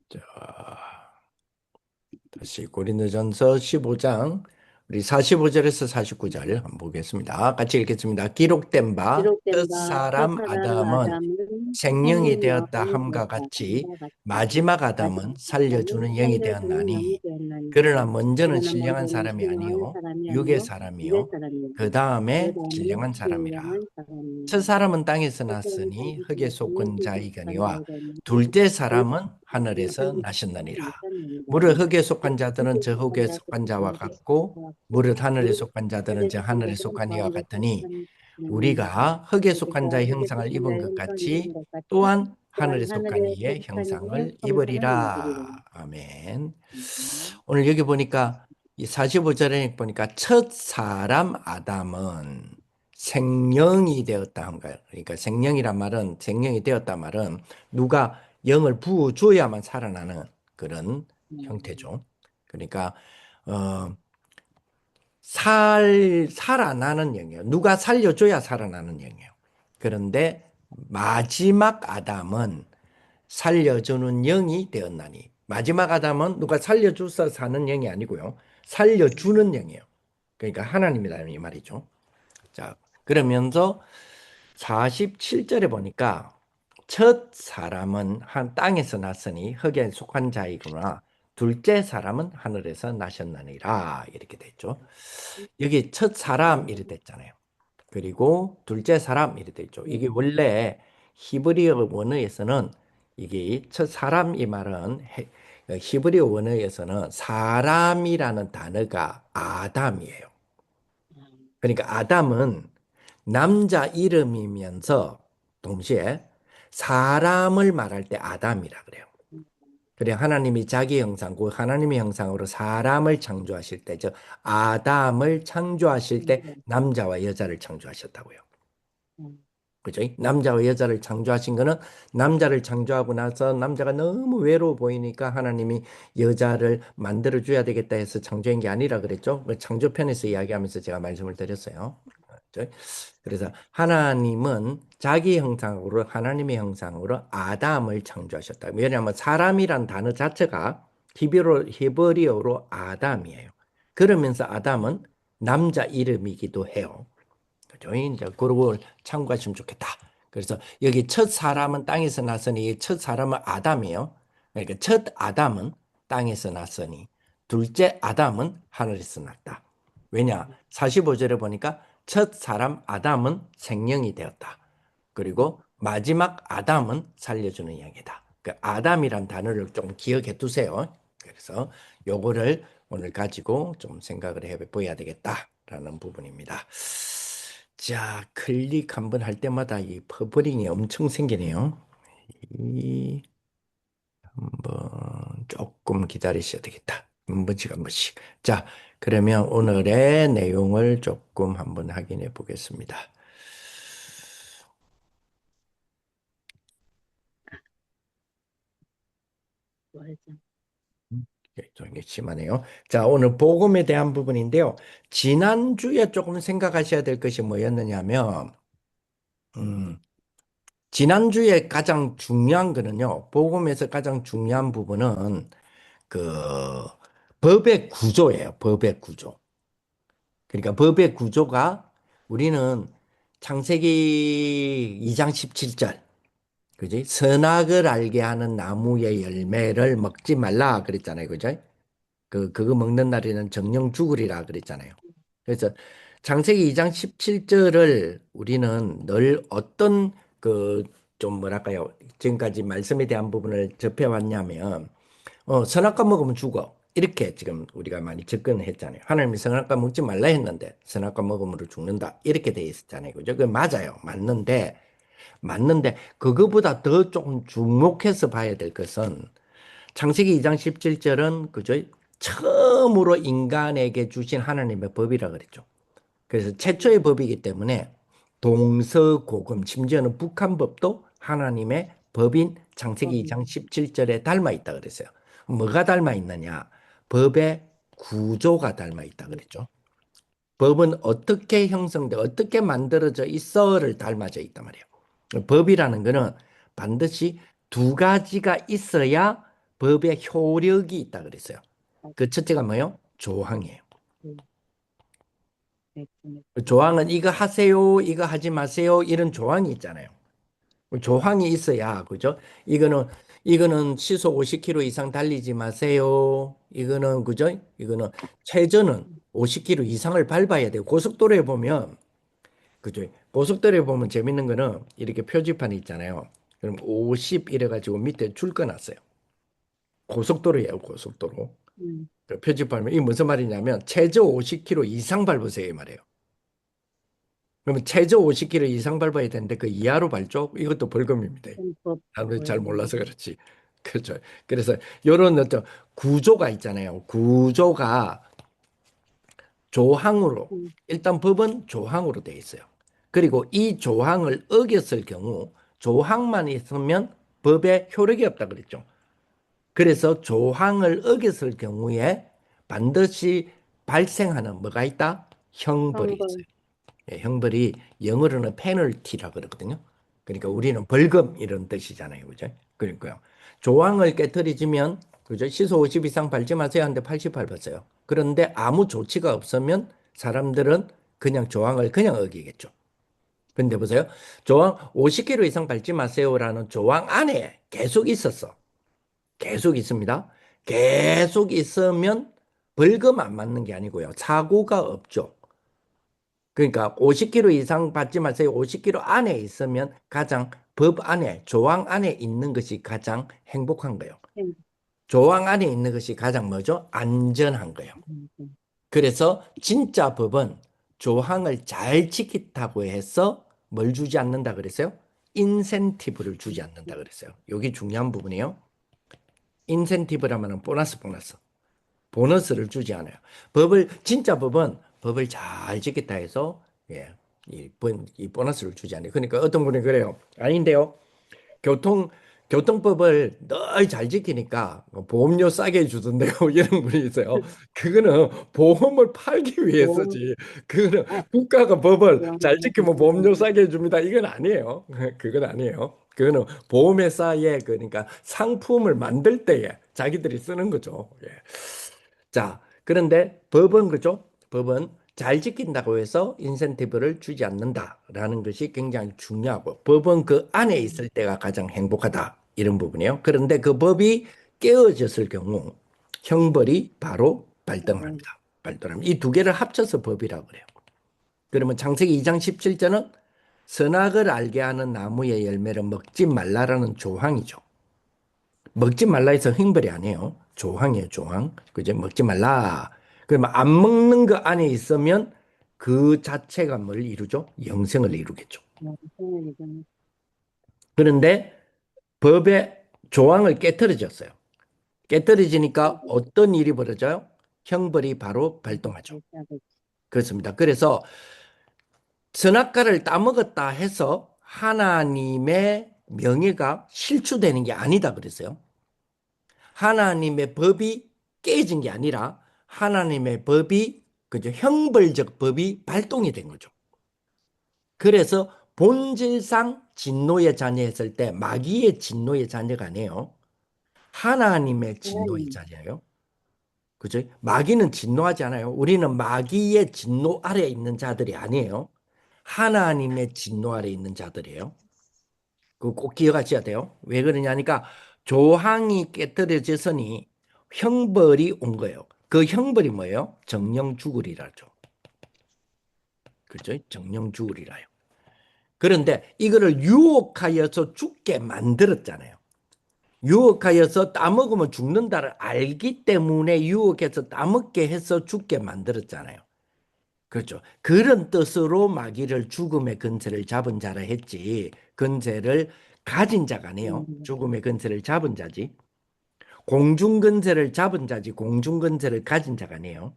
자, 다시 고린도전서 15장 우리 45절에서 49절 한번 보겠습니다. 같이 읽겠습니다. 기록된 바 기록된 첫 바 첫 사람 사람 아담은 아담은 생명이 생명이요 되었다 영이 함과 되었다 같이 함과 같이 마지막 마지막 아담은 아담은 살려주는 영이 살려주는 영이 되었나니 되었나니 그러나 먼저는 그러나 신령한 먼저는 사람이 신령한 아니요 사람이 육의 아니요 육의 사람이요 사람이요 그 그 다음에 다음에 신령한 사람이라. 신령한 사람이요 첫 사람은 땅에서 첫 사람은 났으니 땅에서 흙에 났으니 속한 흙에 속한 자이거니와 자이더니 둘째 둘 사람은 사람은 하늘에서 하늘에서 나셨느니라. 나셨느니라 무릇 흙에 속한 자들은 흙에 저 속한 흙에 속한 자들은 자와 흙에 같고 속한 자와 무릇 하늘에 무릇 속한 자들은 하늘에 저 속한 하늘에 자들은 속한 저 이와 하늘에 같으니 속한 자니 우리가 흙에 속한 우리가 자의 흙에 형상을 속한 입은 자의 것 형상을 입은 같이 것 같이 또한 하늘에 또한 속한 하늘에 이의 속한 이의 형상을 형상을 입으리라. 입으리라. 아멘. 음, 오늘 여기 보니까 이 45절에 보니까 첫 사람 아담은 생령이 되었다 한 거예요. 그러니까 생령이란 말은 생령이 되었다 말은 누가 영을 부어 줘야만 살아나는 그런 음, 형태죠. 그러니까 어 살아나는 영이에요. 누가 살려줘야 살아나는 영이에요. 그런데 마지막 아담은 살려주는 영이 되었나니. 마지막 아담은 누가 살려줘서 사는 영이 아니고요. 살려주는 영이에요. 그러니까 하나님이라는 이 말이죠. 자, 그러면서 47절에 보니까 첫 사람은 한 땅에서 났으니 흙에 속한 자이구나. 둘째 사람은 하늘에서 나셨나니라. 이렇게 됐죠. 여기 첫 사람 이렇게 됐잖아요. 그리고 둘째 사람 이렇게 됐죠. 이게 네. 원래 히브리어 원어에서는 이게 첫 사람 이 말은 히브리어 원어에서는 사람이라는 단어가 아담이에요. 그러니까 아담은 남자 이름이면서 동시에 사람을 말할 때 아담이라 그래요. 그래 하나님이 자기 형상, 그 하나님의 형상으로 사람을 창조하실 때, 저 아담을 창조하실 때 남자와 여자를 창조하셨다고요. 그죠? 남자와 여자를 창조하신 거는 남자를 창조하고 나서 남자가 너무 외로워 보이니까 하나님이 여자를 만들어 줘야 되겠다 해서 창조한 게 아니라 그랬죠. 그 창조편에서 이야기하면서 제가 말씀을 드렸어요. 그죠? 그래서 하나님은 자기 형상으로 하나님의 형상으로 아담을 창조하셨다. 왜냐하면 사람이란 단어 자체가 히브리어로 아담이에요. 그러면서 아담은 남자 이름이기도 해요. 그죠? 이제 그걸 참고하시면 좋겠다. 그래서 여기 첫 사람은 땅에서 났으니 첫 사람은 아담이에요. 그러니까 첫 아담은 땅에서 났으니 둘째 아담은 하늘에서 났다. 왜냐? 45절에 보니까 첫 사람 아담은 생명이 되었다. 그리고 마지막 아담은 살려주는 이야기다. 그 아담이란 단어를 좀 기억해 두세요. 그래서 요거를 오늘 가지고 좀 생각을 해 보야 되겠다라는 부분입니다. 자, 클릭 한번 할 때마다 이 퍼블링이 엄청 생기네요. 이 한번 조금 기다리셔야 되겠다. 한 번씩 한 번씩. 자, 그러면 오늘의 내용을 조금 한번 확인해 보겠습니다. 맞아. 좀 심하네요. 자, 오늘 복음에 대한 부분인데요. 지난주에 조금 생각하셔야 될 것이 뭐였느냐면, 음, 지난주에 가장 중요한 거는요, 복음에서 가장 중요한 부분은 그 법의 구조예요. 법의 구조. 그러니까 법의 구조가 우리는 창세기 2장 17절, 그지? 선악을 알게 하는 나무의 열매를 먹지 말라 그랬잖아요. 그죠? 그거 먹는 날에는 정령 죽으리라 그랬잖아요. 그래서 창세기 2장 17절을 우리는 늘 어떤 그 좀 뭐랄까요? 지금까지 말씀에 대한 부분을 접해왔냐면 선악과 먹으면 죽어. 이렇게 지금 우리가 많이 접근했잖아요. 하나님이 선악과 먹지 말라 했는데 선악과 먹음으로 죽는다. 이렇게 돼 있었잖아요. 그죠? 그 맞아요. 맞는데 그거보다 더 조금 주목해서 봐야 될 것은 창세기 2장 17절은 그죠? 처음으로 인간에게 주신 하나님의 법이라 그랬죠. 그래서 최초의 법이기 때문에 동서고금 심지어는 북한법도 하나님의 법인 창세기 2장 17절에 닮아 있다 그랬어요. 뭐가 닮아 있느냐? 법의 구조가 닮아 있다 그랬죠. 법은 어떻게 형성돼 어떻게 만들어져 있어를 닮아져 있단 말이에요. 법이라는 거는 반드시 두 가지가 있어야 법의 효력이 있다 그랬어요. 아, 그 첫째가 뭐예요? 조항이에요. 네. 네. 네. 그 조항은 이거 하세요, 이거 하지 마세요, 이런 조항이 있잖아요. 그 조항이 있어야, 그죠? 이거는 시속 50km 이상 달리지 마세요. 이거는, 그죠? 이거는 최저는 50km 이상을 밟아야 돼요. 고속도로에 보면, 그죠? 고속도로에 보면 재밌는 거는 이렇게 표지판이 있잖아요. 그럼 50 이래가지고 밑에 줄 꺼놨어요. 고속도로예요, 고속도로. 음. 그 표지판이 이게 무슨 말이냐면 최저 50km 이상 밟으세요 이 말이에요. 그러면 최저 50km 이상 밟아야 되는데 그 이하로 밟죠? 이것도 벌금입니다. 법 사람들이 잘 몰라서 벌금. 그렇지. 그렇죠. 그래서 이런 어떤 구조가 있잖아요. 구조가 조항으로 음. 일단 법은 조항으로 돼 있어요. 그리고 이 조항을 어겼을 경우 조항만 있으면 법에 효력이 없다 그랬죠. 그래서 조항을 어겼을 경우에 반드시 발생하는 뭐가 있다? 형벌이 형벌. 있어요. 예, 형벌이 영어로는 페널티라 그러거든요. 그러니까 우리는 벌금 이런 뜻이잖아요. 그죠? 그러니까요. 조항을 깨트리지면 그죠? 시속 50 이상 밟지 마세요 하는데 80 밟았어요. 그런데 아무 조치가 없으면 사람들은 그냥 조항을 그냥 어기겠죠. 근데 보세요. 조항 50km 이상 밟지 마세요라는 조항 안에 계속 있었어. 계속 있습니다. 계속 있으면 벌금 안 맞는 게 아니고요. 사고가 없죠. 그러니까 50km 이상 받지 마세요. 50km 안에 있으면 가장 법 안에, 조항 안에 있는 것이 가장 행복한 거예요. 음. 조항 안에 있는 것이 가장 뭐죠? 안전한 거예요. 음. 그래서 진짜 법은 조항을 잘 지킨다고 해서 뭘 주지 않는다 그랬어요? 인센티브를 주지 않는다 그랬어요. 여기 중요한 부분이에요. 인센티브라면 보너스, 보너스. 보너스를 주지 않아요. 진짜 법은 법을 잘 지켰다 해서, 예, 이 보너스를 주지 않아요. 그러니까 어떤 분이 그래요. 아닌데요. 교통, 교통법을 늘 잘 지키니까 보험료 싸게 주던데요. 이런 분이 있어요. 그거는 보험을 팔기 보험. 위해서지. 그거는 아, 국가가 법을 잘 보험료 지키면 보험료 싸게 해줍니다. 이건 아니에요. 그건 아니에요. 그거는 보험회사에 그러니까 상품을 만들 때에 자기들이 쓰는 거죠. 예. 자, 그런데 법은 그죠? 법은 잘 지킨다고 해서 인센티브를 주지 않는다라는 것이 굉장히 중요하고 법은 그 안에 있을 때가 가장 행복하다 이런 부분이에요. 그런데 그 법이 깨어졌을 경우 형벌이 바로 벌금. 발동합니다. 발동합니다. 이 두 개를 합쳐서 법이라고 그래요. 그러면 창세기 2장 17절은 선악을 알게 하는 나무의 열매를 먹지 말라라는 조항이죠. 먹지 말라 해서 형벌이 아니에요. 조항이에요, 조항. 그죠? 먹지 말라. 그러면 안 먹는 거 안에 있으면 그 자체가 뭘 이루죠? 영생을 이루겠죠. 영생을 이루는. 그런데 법의 조항을 깨뜨려졌어요. 깨뜨려지니까 어떤 일이 벌어져요? 형벌이 바로 발동하죠. 발사되지. 그렇습니다. 그래서 선악과를 따먹었다 해서 하나님의 명예가 실추되는 게 아니다 그랬어요. 하나님의 법이 깨진 게 아니라 하나님의 법이 그죠? 형벌적 법이 발동이 된 거죠. 그래서 본질상 진노의 자녀였을 때 마귀의 진노의 자녀가 아니에요. 하나님의 진노의 하나님. 자녀예요. 그죠? 마귀는 진노하지 않아요. 우리는 마귀의 진노 아래에 있는 자들이 아니에요. 하나님의 진노 아래에 있는 자들이에요. 그거 꼭 기억하셔야 돼요. 왜 그러냐니까 조항이 깨뜨려졌으니 형벌이 온 거예요. 그 형벌이 뭐예요? 정령 죽으리라죠. 그죠? 정령 죽으리라요. 그런데 이거를 유혹하여서 죽게 만들었잖아요. 유혹하여서 따먹으면 죽는다를 알기 때문에 유혹해서 따먹게 해서 죽게 만들었잖아요. 그렇죠. 그런 뜻으로 마귀를 죽음의 근세를 잡은 자라 했지. 근세를 가진 자가 아니에요. 죽음의 근세를 잡은 자지. 공중근세를 잡은 자지 공중근세를 가진 자가 아니에요.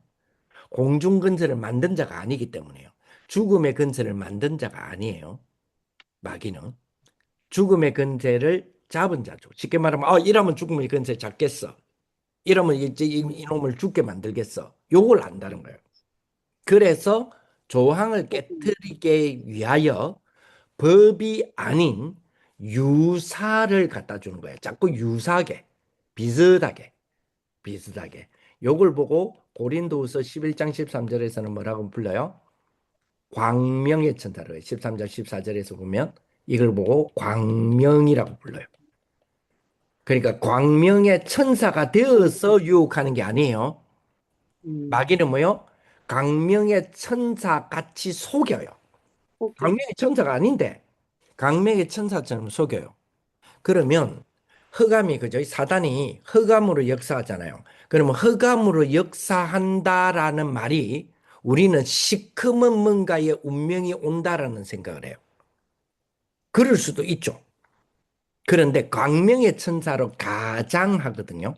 공중근세를 만든 자가 아니기 때문에요. 죽음의 근세를 만든 자가 아니에요. 마귀는. 죽음의 근세를 잡은 자죠. 쉽게 말하면 이러면 죽음의 근세 잡겠어. 이러면 이제 이놈을 죽게 만들겠어. 요걸 안다는 거예요. 그래서 조항을 깨뜨리기 위하여 법이 아닌 유사를 갖다 주는 거예요. 자꾸 유사하게. 비슷하게, 비슷하게. 요걸 보고 고린도후서 11장 13절에서는 뭐라고 불러요? 광명의 천사로 해요. 13절 14절에서 보면 이걸 보고 광명이라고 불러요. 그러니까 광명의 천사가 되어서 유혹하는 게 아니에요. 음, 마귀는 뭐요? 광명의 천사 같이 속여요. 포기. 광명의 천사가 아닌데 광명의 천사처럼 속여요. 그러면 흑암이 그죠? 사단이 흑암으로 역사하잖아요. 그러면 흑암으로 역사한다라는 말이 우리는 시커먼 뭔가의 운명이 온다라는 생각을 해요. 그럴 수도 있죠. 그런데 광명의 천사로 가장하거든요.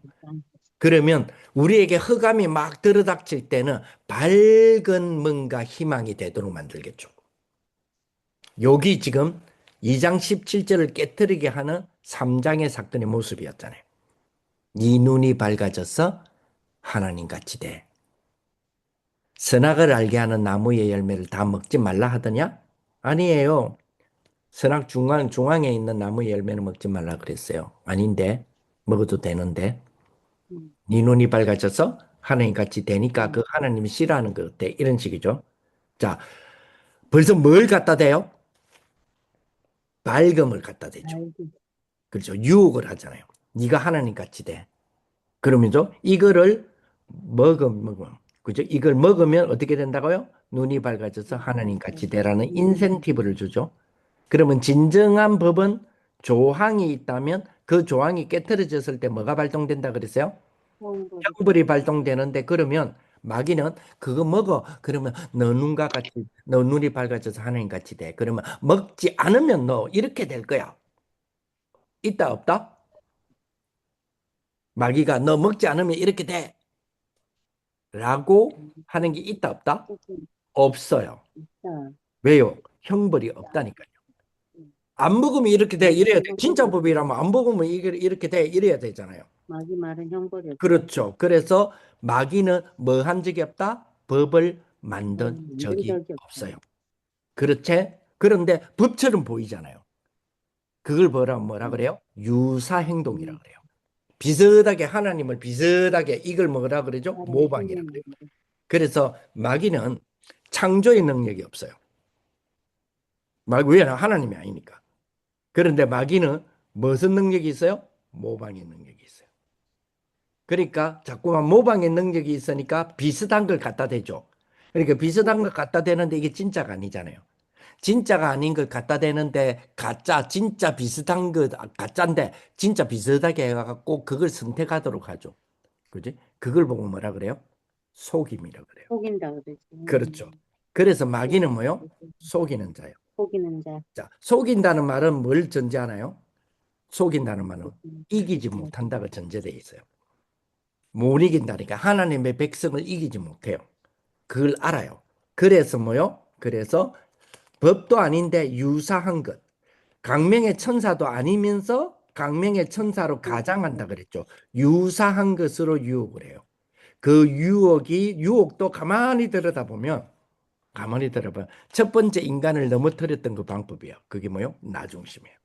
그러면 우리에게 흑암이 막 들어닥칠 때는 밝은 뭔가 희망이 되도록 만들겠죠. 여기 지금 2장 17절을 깨뜨리게 하는 3장의 사건의 모습이었잖아요. 네 눈이 밝아져서 하나님 같이 돼. 선악을 알게 하는 나무의 열매를 다 먹지 말라 하더냐? 아니에요. 선악 중앙에 있는 나무의 열매는 먹지 말라 그랬어요. 아닌데 먹어도 되는데 음, 네 눈이 밝아져서 하나님 같이 되니까 그 음, 하나님이 싫어하는 것 같아. 이런 식이죠. 자, 벌써 뭘 갖다 대요? 밝음을 갖다 대죠. 알기. 그렇죠. 유혹을 하잖아요. 네가 하나님 같이 돼. 그러면서 이거를 먹으면 그죠? 이걸 먹으면 어떻게 된다고요? 눈이 밝아져서 하나님 같이 되라는 인센티브를 주죠. 그러면 진정한 법은 조항이 있다면 그 조항이 깨트려졌을 때 뭐가 발동된다 그랬어요? 성불이. 형벌이 발동되는데 그러면 마귀는 그거 먹어. 그러면 너 눈과 같이 너 눈이 밝아져서 하나님 같이 돼. 그러면 먹지 않으면 너 이렇게 될 거야. 있다 없다? 마귀가 너 먹지 않으면 이렇게 돼. 라고 하는 게 있다 없다? 포기. 없어요. 있다. 왜요? 형벌이 없다니까요. 안 먹으면 이렇게 돼. 마귀 이래야 돼. 진짜 형벌이 법이라면 안 먹으면 이렇게 돼. 이래야 되잖아요. 마귀 말은 형벌이 없다. 그렇죠. 그래서 마귀는 뭐 한 적이 없다? 법을 만든 만든 적이 적이 없다. 없어요. 그렇지? 그런데 법처럼 보이잖아요. 그걸 뭐라 음, 그래요? 유사 행동이라 음, 그래요. 비슷하게 하나님을 비슷하게 이걸 뭐라 그러죠? 따라 모방이라 그래요. 생겼는데. 그래서 마귀는 창조의 능력이 없어요. 왜? 하나님이 아니니까. 그런데 마귀는 무슨 능력이 있어요? 모방의 능력이 있어요. 그러니까 자꾸만 모방의 능력이 있으니까 비슷한 걸 갖다 대죠. 그러니까 비슷한 걸 갖다 대는데 이게 진짜가 아니잖아요. 진짜가 아닌 걸 갖다 대는데 가짜, 진짜 비슷한 거 가짜인데 진짜 비슷하게 해갖고 그걸 선택하도록 하죠. 그지? 그걸 보고 뭐라 그래요? 속임이라 그래요. 속인다 그러지. 그렇죠. 그래서 마귀는 뭐요? 속이는 속이는 자요. 속이는 자. 자, 속인다는 말은 뭘 전제하나요? 속인다는 말은 속이는 이기지 못한다가 전제되어 있어요. 못 이긴다니까 하나님의 백성을 이기지 못해요. 그걸 알아요. 그래서 뭐요? 그래서 법도 아닌데 유사한 것. 강명의 천사도 아니면서 강명의 천사로 가장한다 그랬죠. 유사한 것으로 유혹을 해요. 그 유혹도 가만히 들어보면 첫 번째 인간을 넘어뜨렸던 그 방법이에요. 그게 뭐요? 나중심이에요.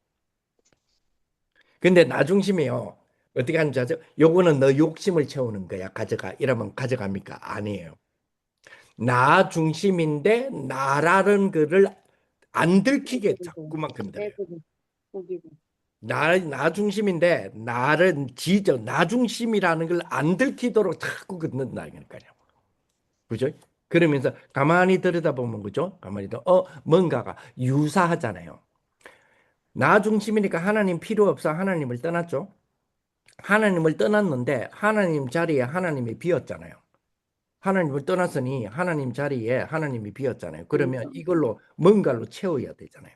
근데 나중심이요. 어떻게 하는지 아세요? 요거는 너 욕심을 채우는 거야. 가져가. 이러면 가져갑니까? 아니에요. 나 중심인데 나라는 거를 안 들키게 빼고 자꾸만 건드려요. 빼고 속이고. 나 중심인데 나를 나 중심이라는 걸 안 들키도록 자꾸 건든다니까요. 그죠? 그러면서 가만히 들여다보면 그죠? 뭔가가 유사하잖아요. 나 중심이니까 하나님 필요 없어 하나님을 떠났죠. 하나님을 떠났는데 하나님 자리에 하나님이 비었잖아요. 하나님을 떠났으니 하나님 자리에 하나님이 비었잖아요. 그러면 그러니까 이걸로 뭔가로 채워야 되잖아요.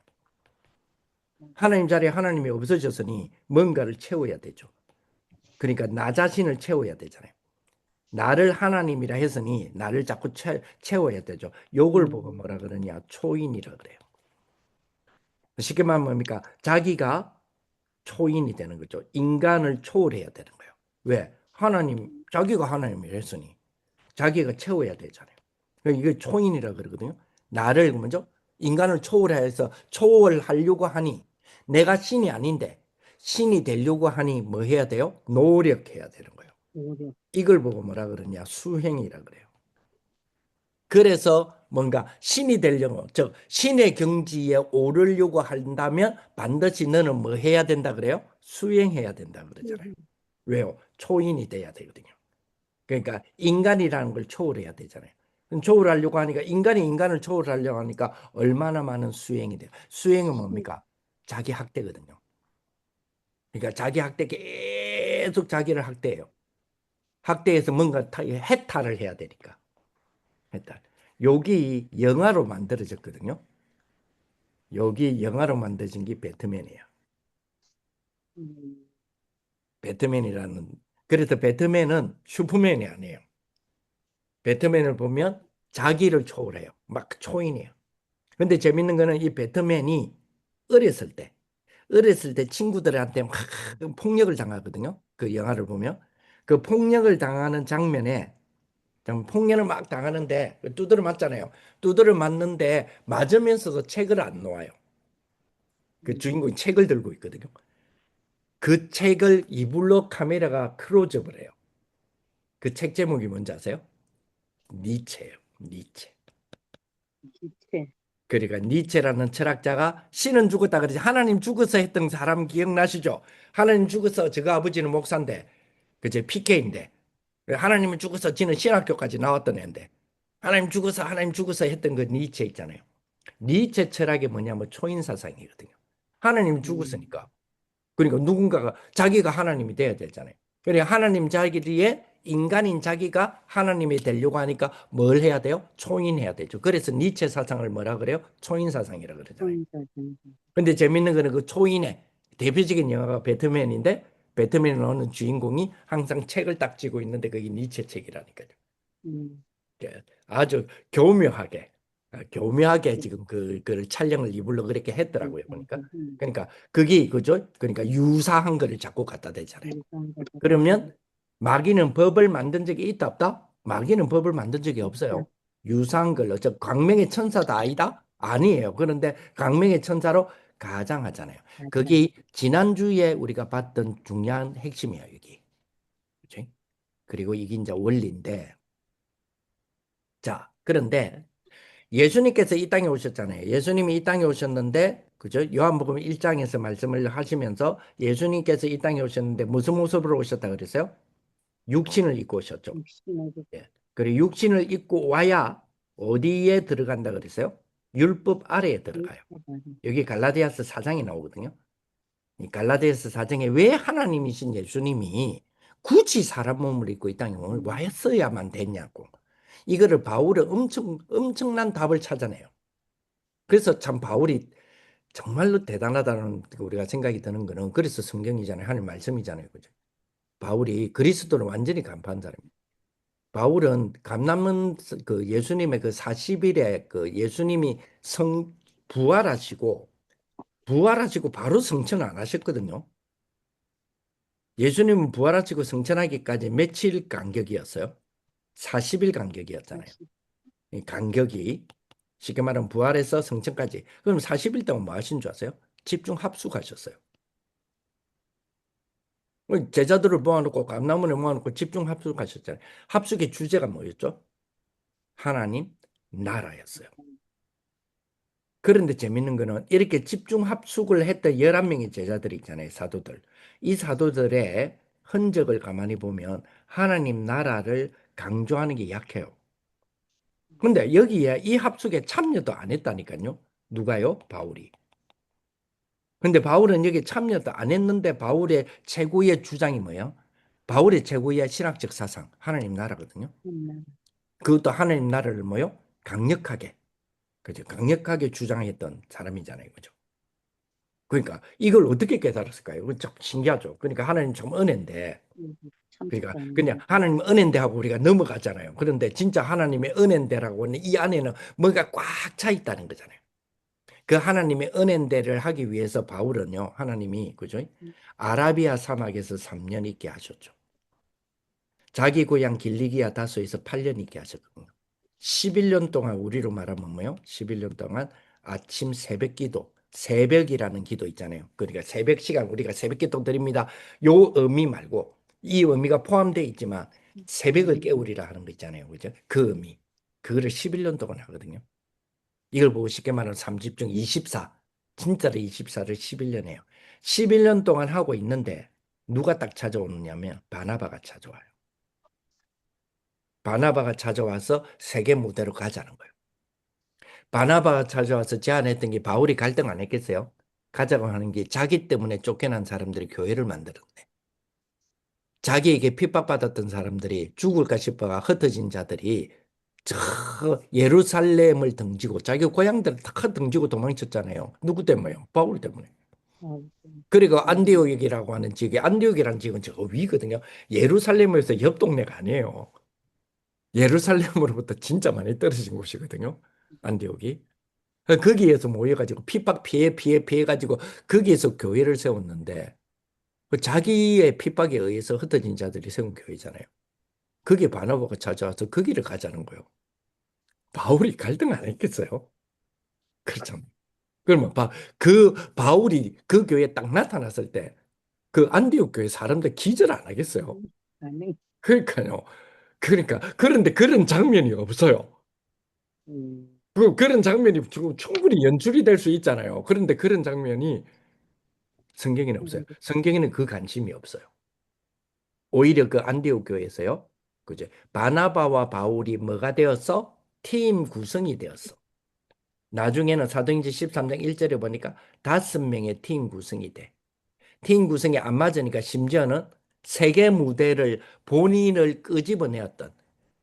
하나님 자리에 하나님이 없어졌으니 뭔가를 채워야 되죠. 그러니까 나 자신을 채워야 되잖아요. 나를 하나님이라 했으니 나를 자꾸 채워야 되죠. 요걸 보고 음, 뭐라 그러냐? 초인이라 그래요. 쉽게 말하면 뭡니까? 자기가 초인이 되는 거죠. 인간을 초월해야 되는 거예요. 왜? 자기가 하나님이라 했으니 자기가 채워야 되잖아요. 그러니까 이게 초인이라 그러거든요. 나를 먼저 인간을 초월해서 초월하려고 하니 내가 신이 아닌데 신이 되려고 하니 뭐 해야 돼요? 노력해야 되는 거예요. 노력. 이걸 보고 뭐라 그러냐? 수행이라 그래요. 그래서 뭔가 신이 되려고, 즉 신의 경지에 오르려고 한다면 반드시 너는 뭐 해야 된다 그래요? 수행해야 된다 그러잖아요. 왜요? 초인이 돼야 되거든요. 그러니까 인간이라는 걸 초월해야 되잖아요. 그럼 초월하려고 하니까 인간이 인간을 초월하려고 하니까 얼마나 많은 수행이 돼요. 수행은 뭡니까? 자기 학대거든요. 그러니까 자기 학대 계속 자기를 학대해요. 학대해서 뭔가 해탈을 해야 되니까. 해탈. 여기 영화로 만들어졌거든요. 여기 영화로 만들어진 게 배트맨이에요. 음, 배트맨이라는. 그래서 배트맨은 슈퍼맨이 아니에요. 배트맨을 보면 자기를 초월해요. 막 초인이에요. 근데 재밌는 거는 이 배트맨이 어렸을 때, 어렸을 때 친구들한테 막 폭력을 당하거든요. 그 영화를 보면. 그 폭력을 당하는 장면에 폭력을 막 당하는데 두드려 맞잖아요. 두드려 맞는데 맞으면서도 책을 안 놓아요. 그 주인공이 책을 들고 있거든요. 그 책을 이불로 카메라가 클로즈업을 해요. 그 책 제목이 뭔지 아세요? 니체예요. 니체. 기체. 그러니까 니체라는 철학자가 신은 죽었다 그러지 하나님 죽어서 했던 사람 기억나시죠? 하나님 죽어서 저가 아버지는 목사인데 그제 PK인데 하나님은 죽어서 지는 신학교까지 나왔던 애인데 하나님 죽어서 했던 그 니체 있잖아요. 니체 철학이 뭐냐면 초인 사상이거든요. 하나님 음, 죽었으니까. 그러니까 누군가가 자기가 하나님이 돼야 되잖아요. 그러니까 하나님 자기에 인간인 자기가 하나님이 되려고 하니까 뭘 해야 돼요? 초인해야 되죠. 그래서 니체 사상을 뭐라 그래요? 초인 사상이라 그러잖아요. 혼자 생각. 근데 재밌는 거는 그 초인의 대표적인 영화가 배트맨인데 배트맨에 나오는 주인공이 항상 책을 딱 쥐고 있는데 그게 니체 책이라니까요. 음, 예, 아주 교묘하게 교묘하게 네. 지금 그걸 촬영을 이불로 그렇게 했더라고요 보니까. 음, 그러니까 그게 그죠? 그러니까 유사한 거를 자꾸 갖다 대잖아요. 일상 그러면 마귀는 법을 만든 적이 있다 없다? 마귀는 법을 만든 적이 없다. 없어요. 유사한 걸로. 저 광명의 천사다 아니다? 아니에요. 그런데 광명의 천사로 가장하잖아요. 맞아. 그게 지난주에 우리가 봤던 중요한 핵심이에요, 여기. 그치? 그리고 이게 이제 원리인데. 자, 그런데 예수님께서 이 땅에 오셨잖아요. 예수님이 이 땅에 오셨는데, 그죠? 요한복음 1장에서 말씀을 하시면서 예수님께서 이 땅에 오셨는데 무슨 모습으로 오셨다 그랬어요? 육신을 입고 오셨죠. 육신에게 예. 그리고 육신을 입고 와야 어디에 들어간다 그랬어요? 율법 아래에 들어가요. 일하는 여기 갈라디아서 4장이 나오거든요. 이 갈라디아서 4장에 왜 하나님이신 예수님이 굳이 사람 몸을 입고 이 땅에 왔어야만 됐냐고. 이거를 바울은 엄청난 답을 찾아내요. 그래서 참 바울이 정말로 대단하다는 우리가 생각이 드는 거는 그래서 성경이잖아요. 하나님 말씀이잖아요. 그죠? 바울이 그리스도를 완전히 간파한 사람입니다. 바울은 감남은 그 예수님의 그 40일에 그 예수님이 부활하시고 바로 성천 안 하셨거든요. 예수님은 부활하시고 성천하기까지 며칠 간격이었어요? 40일 간격이었잖아요. 다시 이 간격이 쉽게 말하면 부활해서 성천까지. 그럼 40일 동안 뭐 하신 줄 아세요? 집중 합숙하셨어요. 제자들을 모아놓고 감람원에 모아놓고 집중 합숙하셨잖아요. 합숙의 주제가 뭐였죠? 하나님 나라였어요. 그런데 재밌는 거는 이렇게 집중 합숙을 했던 11명의 제자들이 있잖아요. 사도들. 이 사도들의 흔적을 가만히 보면 하나님 나라를 강조하는 게 약해요. 근데 여기에 이 합숙에 참여도 안 했다니까요. 누가요? 바울이. 근데 바울은 여기 참여도 안 했는데 바울의 최고의 주장이 뭐예요? 바울의 최고의 신학적 사상, 하나님 나라거든요. 한날 그것도 하나님 나라를 뭐요? 강력하게, 그죠? 강력하게 주장했던 사람이잖아요. 그죠? 그러니까 이걸 어떻게 깨달았을까요? 그건 참 신기하죠. 그러니까 하나님 참 은혜인데, 그러니까 그냥 참석자입니다. 하나님 은혜인데 하고 우리가 넘어가잖아요. 그런데 진짜 하나님의 은혜인데라고 하는 이 안에는 뭔가 꽉 차 있다는 거잖아요. 그 하나님의 은혜인데를 하기 위해서 바울은요, 하나님이 그죠? 아라비아 사막에서 3년 있게 하셨죠. 자기 고향 길리기아 다소에서 8년 있게 하셨거든요. 11년 동안 우리로 말하면 뭐요? 11년 동안 아침 새벽 기도, 새벽이라는 기도 있잖아요. 그러니까 새벽 시간 우리가 새벽 기도 드립니다. 요 의미 말고 이 의미가 포함되어 있지만 새벽을 깨우리라 하는 거 있잖아요. 그죠? 그 의미. 그거를 11년 동안 하거든요. 이걸 보고 쉽게 말하면 30 중 24. 진짜로 24를 11년 해요. 11년 동안 하고 있는데 누가 딱 찾아오느냐면 바나바가 찾아와요. 바나바가 찾아와서 세계 무대로 가자는 거예요. 바나바가 찾아와서 제안했던 게 바울이 갈등 안 했겠어요? 가자고 하는 게 자기 때문에 쫓겨난 사람들이 교회를 만들었네. 자기에게 핍박받았던 사람들이 죽을까 싶어가 흩어진 자들이 저 예루살렘을 등지고 자기 고향들을 다 등지고 도망쳤잖아요. 누구 때문에요? 바울 때문에. 아, 그리고 음, 안디옥이라고 하는 지역이 안디옥이라는 지역은 저 위거든요. 예루살렘에서 옆 동네가 아니에요. 예루살렘으로부터 진짜 많이 떨어진 곳이거든요. 안디옥이. 거기에서 모여가지고 핍박 피해가지고 거기에서 교회를 세웠는데 그 자기의 핍박에 의해서 흩어진 자들이 세운 교회잖아요. 그게 바나바가 찾아와서 거기를 가자는 거예요. 바울이 갈등 안 했겠어요? 그렇잖아요. 그러면 그 바울이 그 교회에 딱 나타났을 때 그 안디옥 교회 사람들 기절 안 하겠어요? 아니, 그러니까요. 그러니까 그런데 그런 장면이 없어요. 음, 그런 장면이 충분히 연출이 될 수 있잖아요. 그런데 그런 장면이 성경에는 없어요. 음, 성경에는 그 관심이 없어요. 오히려 그 안디옥 교회에서요. 그죠? 바나바와 바울이 뭐가 되었어? 팀 구성이 되었어. 나중에는 사도행전 13장 1절에 보니까 5명의 팀 구성이 돼. 팀 구성이 안 맞으니까 심지어는 세계 무대를 본인을 끄집어내었던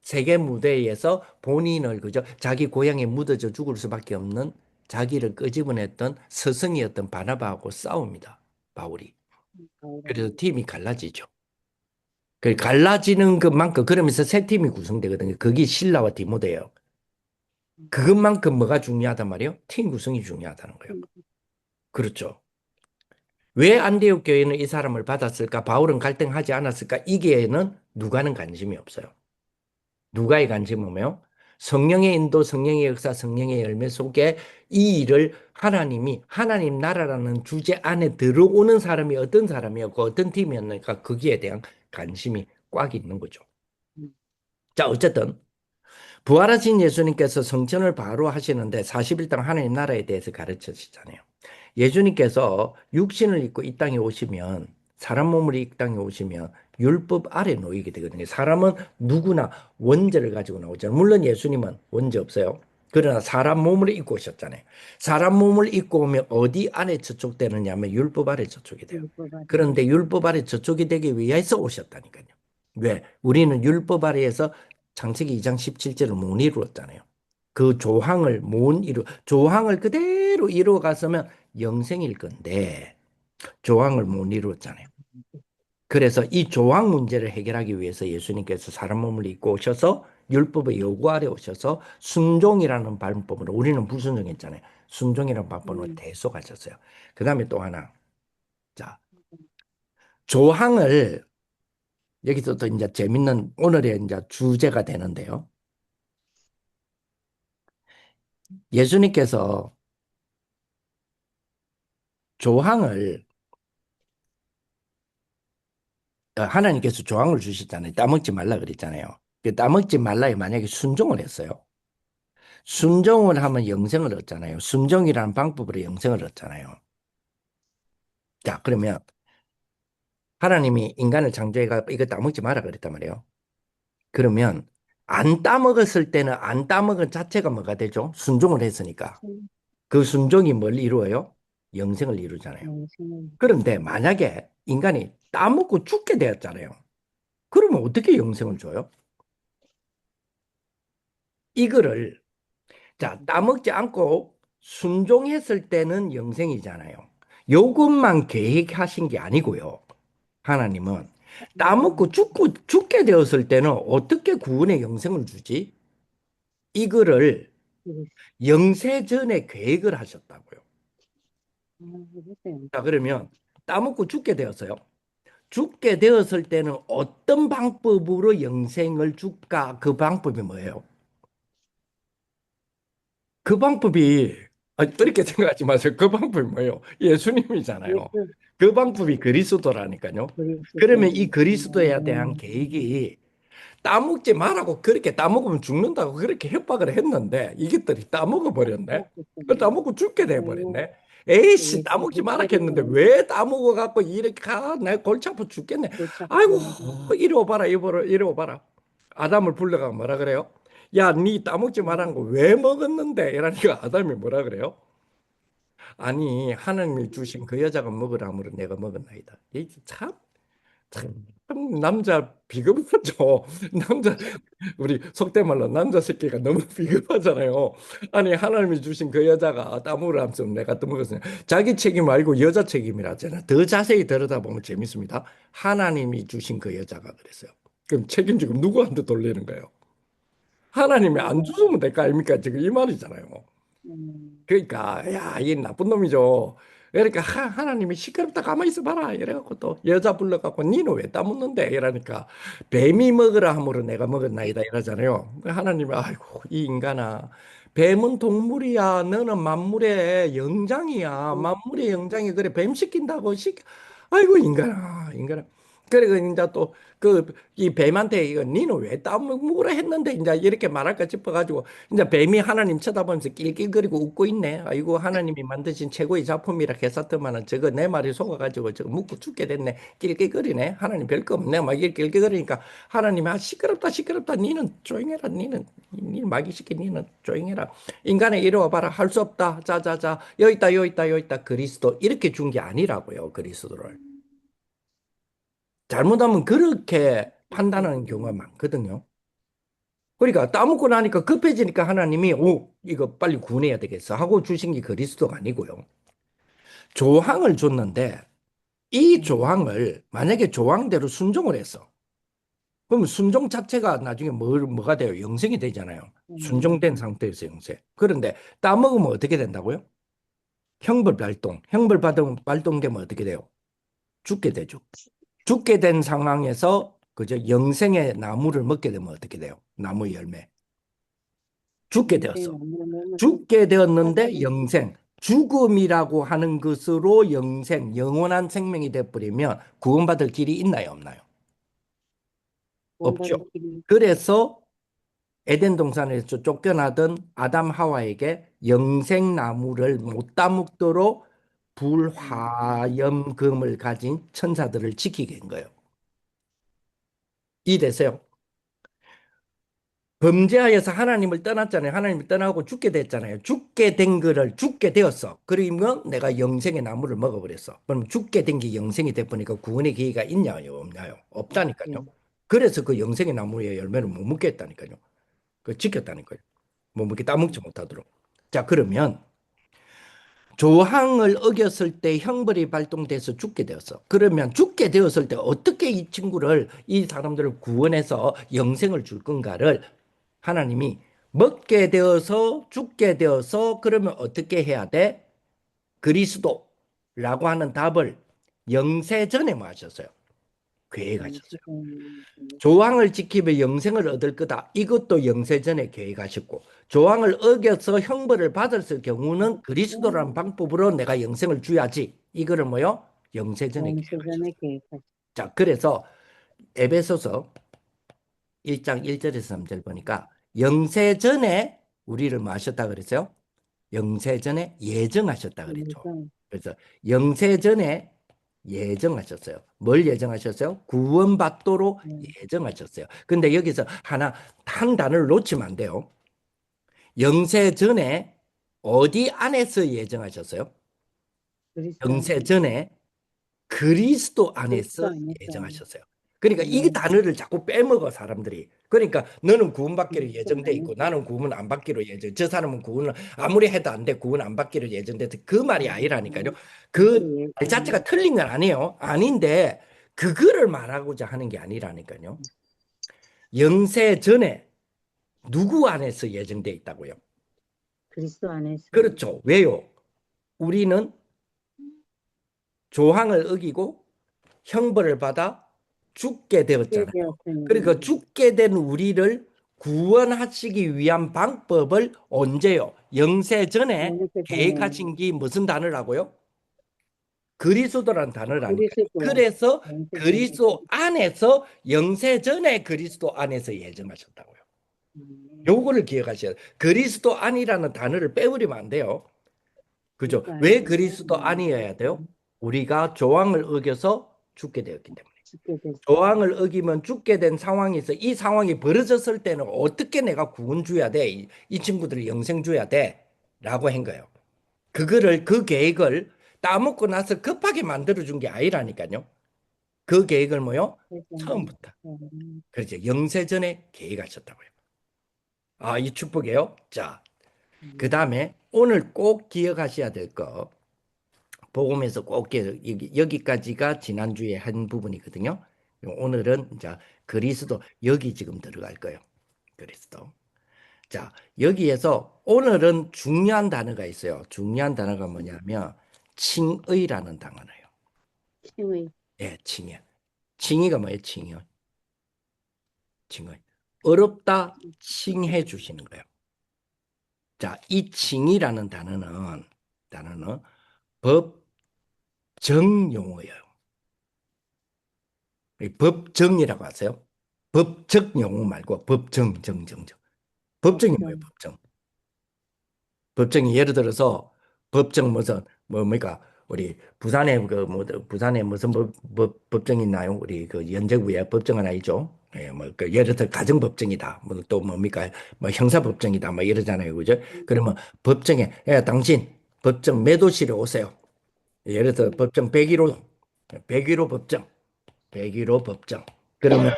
세계 무대에서 본인을 그저 자기 고향에 묻어져 죽을 수밖에 없는 자기를 끄집어냈던 스승이었던 바나바하고 싸웁니다. 바울이. 그래서 바울하고, 팀이 갈라지죠. 그 갈라지는 것만큼 그러면서 새 팀이 구성되거든요. 그게 신라와 디모데예요. 그것만큼 뭐가 중요하단 말이에요? 팀 구성이 중요하다는 거예요. 음, 그렇죠. 왜 안디옥 교회는 이 사람을 받았을까? 바울은 갈등하지 않았을까? 이게는 누가는 관심이 없어요. 누가의 관심은요? 성령의 인도, 성령의 역사, 성령의 열매 속에 이 일을 하나님이 하나님 나라라는 주제 안에 들어오는 사람이 어떤 사람이었고 어떤 팀이었는가 거기에 대한 관심이 꽉 있는 거죠. 음, 자, 어쨌든 부활하신 예수님께서 성천을 바로 하시는데 40일 동안 하나님 나라에 대해서 가르치시잖아요. 예수님께서 육신을 입고 이 땅에 오시면 사람 몸을 이 땅에 오시면 율법 아래 놓이게 되거든요. 사람은 누구나 원죄를 가지고 나오잖아요. 물론 예수님은 원죄 없어요. 그러나 사람 몸을 입고 오셨잖아요. 사람 몸을 입고 오면 어디 아래 저촉되느냐 하면 율법 아래 저촉이 돼요. 율법하고, 그런데 율법 아래 저촉이 되기 위해서 오셨다니까요. 왜? 우리는 율법 아래에서 창세기 2장 17절을 못 이루었잖아요. 그 조항을 못 이루, 조항을 그대로 이루어갔으면 영생일 건데 조항을 못 이루었잖아요. 그래서 이 조항 문제를 해결하기 위해서 예수님께서 사람 몸을 입고 오셔서 율법의 요구 아래 오셔서 순종이라는 방법으로 우리는 불순종했잖아요. 순종이라는 방법으로 음, 대속하셨어요. 그 다음에 또 하나. 자, 조항을 여기서 또 이제 재밌는 오늘의 이제 주제가 되는데요. 예수님께서 조항을 하나님께서 조항을 주셨잖아요. 따먹지 말라 그랬잖아요. 그 따먹지 말라에 만약에 순종을 했어요. 순종을 하면 영생을 얻잖아요. 순종이라는 방법으로 영생을 얻잖아요. 자, 그러면 하나님이 인간을 창조해가 이거 따먹지 마라 그랬단 말이에요. 그러면 안 따먹었을 때는 안 따먹은 자체가 뭐가 되죠? 순종을 했으니까. 참, 그 순종이 뭘 이루어요? 영생을 이루잖아요. 영생은, 그런데 만약에 인간이 따먹고 죽게 되었잖아요. 그러면 어떻게 영생을 줘요? 이거를 자, 따먹지 않고 순종했을 때는 영생이잖아요. 요것만 계획하신 게 아니고요. 하나님은 따먹고 죽게 되었을 때는 어떻게 구원의 영생을 주지? 이거를 이거, 영세 전에 계획을 하셨다고요. 아, 이거요. 자, 그러면 따먹고 죽게 되었어요. 죽게 되었을 때는 어떤 방법으로 영생을 줄까? 그 방법이 뭐예요? 그 방법이 그렇게 생각하지 마세요. 그 방법이 뭐예요? 예수님이잖아요. 예수, 그 방법이 그리스도라니까요. 그러면 이 그리스도. 그리스도에 대한 계획이 따먹지 말라고 그렇게 따먹으면 죽는다고 그렇게 협박을 했는데 이것들이 따먹어 버렸네. 그 그렇겠군요. 따먹고 죽게 돼 오, 버렸네. 에이씨 예수 따먹지 말았겠는데 믿거리로 왜 따먹어 갖고 이렇게 가? 내 골치 아파 죽겠네. 골치 아이고 아프게. 이리 와봐라 이리 와봐라. 아담을 불러가 뭐라 그래요? 야, 니 따먹지 말한 거 왜 먹었는데? 이러니까 아담이 뭐라 그래요? 아니 하나님이 주신 그 여자가 먹으라므로 내가 먹었나이다. 이게 참 남자 비겁하죠. 남자 우리 속된 말로 남자 새끼가 너무 비겁하잖아요. 아니 하나님이 주신 그 여자가 따먹으라 하면서 내가 떠먹었으니 자기 책임 말고 여자 책임이라잖아요. 더 자세히 들여다보면 재밌습니다. 하나님이 주신 그 여자가 그랬어요. 그럼 책임 지금 누구한테 돌리는 거예요? 하나님이 안 어, 주시면 될 거 아닙니까? 지금 이 말이잖아요. 음, 그러니까 야, 이 나쁜 놈이죠. 그러니까 하나님이 시끄럽다 가만히 있어봐라 이래갖고 또 여자 불러갖고 니는 왜 따묻는데 이러니까 뱀이 먹으라 함으로 내가 먹었나이다 이러잖아요. 하나님이 아이고 이 인간아 뱀은 동물이야 너는 만물의 영장이야 만물의 영장이 그래 뱀 시킨다고 아이고 인간아 그래 이제 또 그 이 뱀한테 이거 니는 왜 따먹으라 했는데 이제 이렇게 말할까 싶어가지고 이제 뱀이 하나님 쳐다보면서 낄낄거리고 웃고 있네. 아이고 하나님이 만드신 최고의 작품이라 했었더만은 저거 내 말이 속아가지고 저거 묵고 죽게 됐네. 낄낄거리네. 하나님 별거 없네. 막 이렇게 낄낄거리니까 하나님이 시끄럽다 시끄럽다. 니는 조용해라. 니는 마귀 시키 니는 조용해라. 인간의 이리 와봐라. 할 수 없다. 자자자 여기 있다 여기 있다 여기 있다. 그리스도 이렇게 준 게 아니라고요. 그리스도를. 잘못하면 그렇게 판단하는 경우가 많거든요. 그러니까 따먹고 나니까 급해지니까 하나님이 오 이거 빨리 구원해야 되겠어 하고 주신 게 그리스도가 아니고요. 조항을 줬는데 이 조항을 만약에 조항대로 순종을 했어. 그러면 순종 자체가 나중에 뭐가 돼요? 영생이 되잖아요. 순종된 음, 상태에서 영생. 그런데 따먹으면 어떻게 된다고요? 형벌 발동. 발동되면 어떻게 돼요? 죽게 되죠. 죽게 된 상황에서 그저 영생의 나무를 먹게 되면 어떻게 돼요? 나무 열매. 죽게 인생의 되었어. 나무는 죽게 되었는데 사자는 영생. 죽음이라고 하는 것으로 영생, 영원한 생명이 되어버리면 구원받을 길이 있나요, 없나요? 없죠. 구원받을 길이 그래서 에덴 동산에서 쫓겨나던 아담 하와에게 영생 나무를 못 따먹도록 음, 불화염금을 가진 천사들을 지키게 한 거예요. 이해되세요? 범죄하여서 하나님을 떠났잖아요. 하나님을 떠나고 죽게 됐잖아요. 죽게 된 거를 죽게 되었어. 그러면 내가 영생의 나무를 먹어버렸어. 그럼 죽게 된 게 영생이 돼버리니까 구원의 기회가 있냐요, 없냐요? 없다니까요. 없지. 그래서 그 영생의 나무의 열매를 못 먹게 했다니까요. 그 지켰다니까요. 못 먹게 따먹지 못하도록. 자, 그러면 조항을 어겼을 때 형벌이 발동돼서 죽게 되었어. 그러면 죽게 되었을 때 어떻게 이 친구를, 이 사람들을 구원해서 영생을 줄 건가를 하나님이 먹게 되어서 죽게 되어서 그러면 어떻게 해야 돼? 그리스도라고 하는 답을 영세 전에 뭐 하셨어요? 계획하셨어요. 영세전, 조항을 지키면 영생을 얻을 거다. 이것도 영세 전에 계획하셨고 조항을 어겨서 형벌을 받았을 경우는 그리스도라는 방법으로 내가 영생을 줘야지. 이거를 뭐요? 영세 전에 영세전에 계획하셨어요. 계획하시. 자, 그래서 에베소서 1장 1절에서 3절 보니까 영세 전에 우리를 뭐 하셨다 그랬어요? 영세 전에 예정하셨다 그랬죠. 영세, 그래서 영세 전에 예정하셨어요. 뭘 예정하셨어요? 구원받도록 예정하셨어요. 근데 여기서 한 단어를 놓치면 안 돼요. 영세 전에 어디 안에서 예정하셨어요? 그리스도 영세 안에서, 전에 그리스도 그리스도 안에서 안에서, 예정하셨어요. 그러니까 이 음, 단어를 자꾸 빼먹어 사람들이. 그러니까 너는 구원받기로 그리스도 예정돼 있고 안에서, 나는 구원 안 받기로 저 사람은 구원을 아무리 해도 안 돼. 구원 안 받기로 예정돼. 그 말이 아니라니까요. 그 그리스도 말 자체가 틀린 건 아니에요. 아닌데 그거를 말하고자 하는 게 아니라니까요. 영세 전에 누구 안에서 예정돼 있다고요? 그리스도 안에서 그렇죠. 왜요? 우리는 조항을 어기고 형벌을 받아 죽게 죽게 되었잖아요. 그러니까 되었으니, 죽게 된 우리를 구원하시기 위한 방법을 언제요? 영세 전에 영세 전에 계획하신 게 무슨 단어라고요? 그리스도란 단어라니까요. 그리스도 그래서 영세 전에 그리스도 안에서 영세 전에 그리스도 안에서 예정하셨다고요. 음, 요거를 기억하셔야 돼요. 그리스도 안이라는 단어를 빼버리면 안 돼요. 그죠? 그리스도 왜 안에서 그리스도 안이어야 돼요? 우리가 조항을 어겨서 죽게 되었기 때문에. 죽게 됐어. 조항을 어기면 죽게 된 상황에서 이 상황이 벌어졌을 때는 어떻게 내가 구원 줘야 돼? 이 친구들이 영생 줘야 돼? 라고 한 거예요. 그 계획을 따먹고 나서 급하게 만들어준 게 아니라니까요. 그 계획을 뭐요? 세상에. 처음부터. 그렇죠. 영세전에 계획하셨다고요. 아, 이 축복이에요. 자, 그 음, 다음에 오늘 꼭 기억하셔야 될 거. 복음에서 꼭 여기까지가 지난주에 한 부분이거든요. 오늘은 이제 그리스도 여기 지금 들어갈 거예요. 그리스도. 자, 여기에서 오늘은 중요한 단어가 있어요. 중요한 단어가 뭐냐면 칭의라는 단어예요. 칭의. 예, 칭의. 칭의가 뭐예요? 칭의. 칭의. 어렵다 칭해 주시는 거예요. 자, 이 칭의라는 단어는 법정 용어예요. 법정이라고 하세요. 법적 용어 말고 법정, 정정. 법정이 뭐예요? 법정. 법정. 법정이 예를 들어서 법정 무슨 뭡니까? 우리 부산에 부산에 무슨 법정이 있나요? 우리 그 연제구에 법정 하나 있죠. 예, 뭐그 예를 들어 가정법정이다. 뭐 또 뭡니까? 뭐 형사법정이다. 뭐 이러잖아요. 그죠? 그러면 법정에 당신 법정 매도실에 오세요. 예를 들어 법정 101호 법정. 101호 법정. 그러면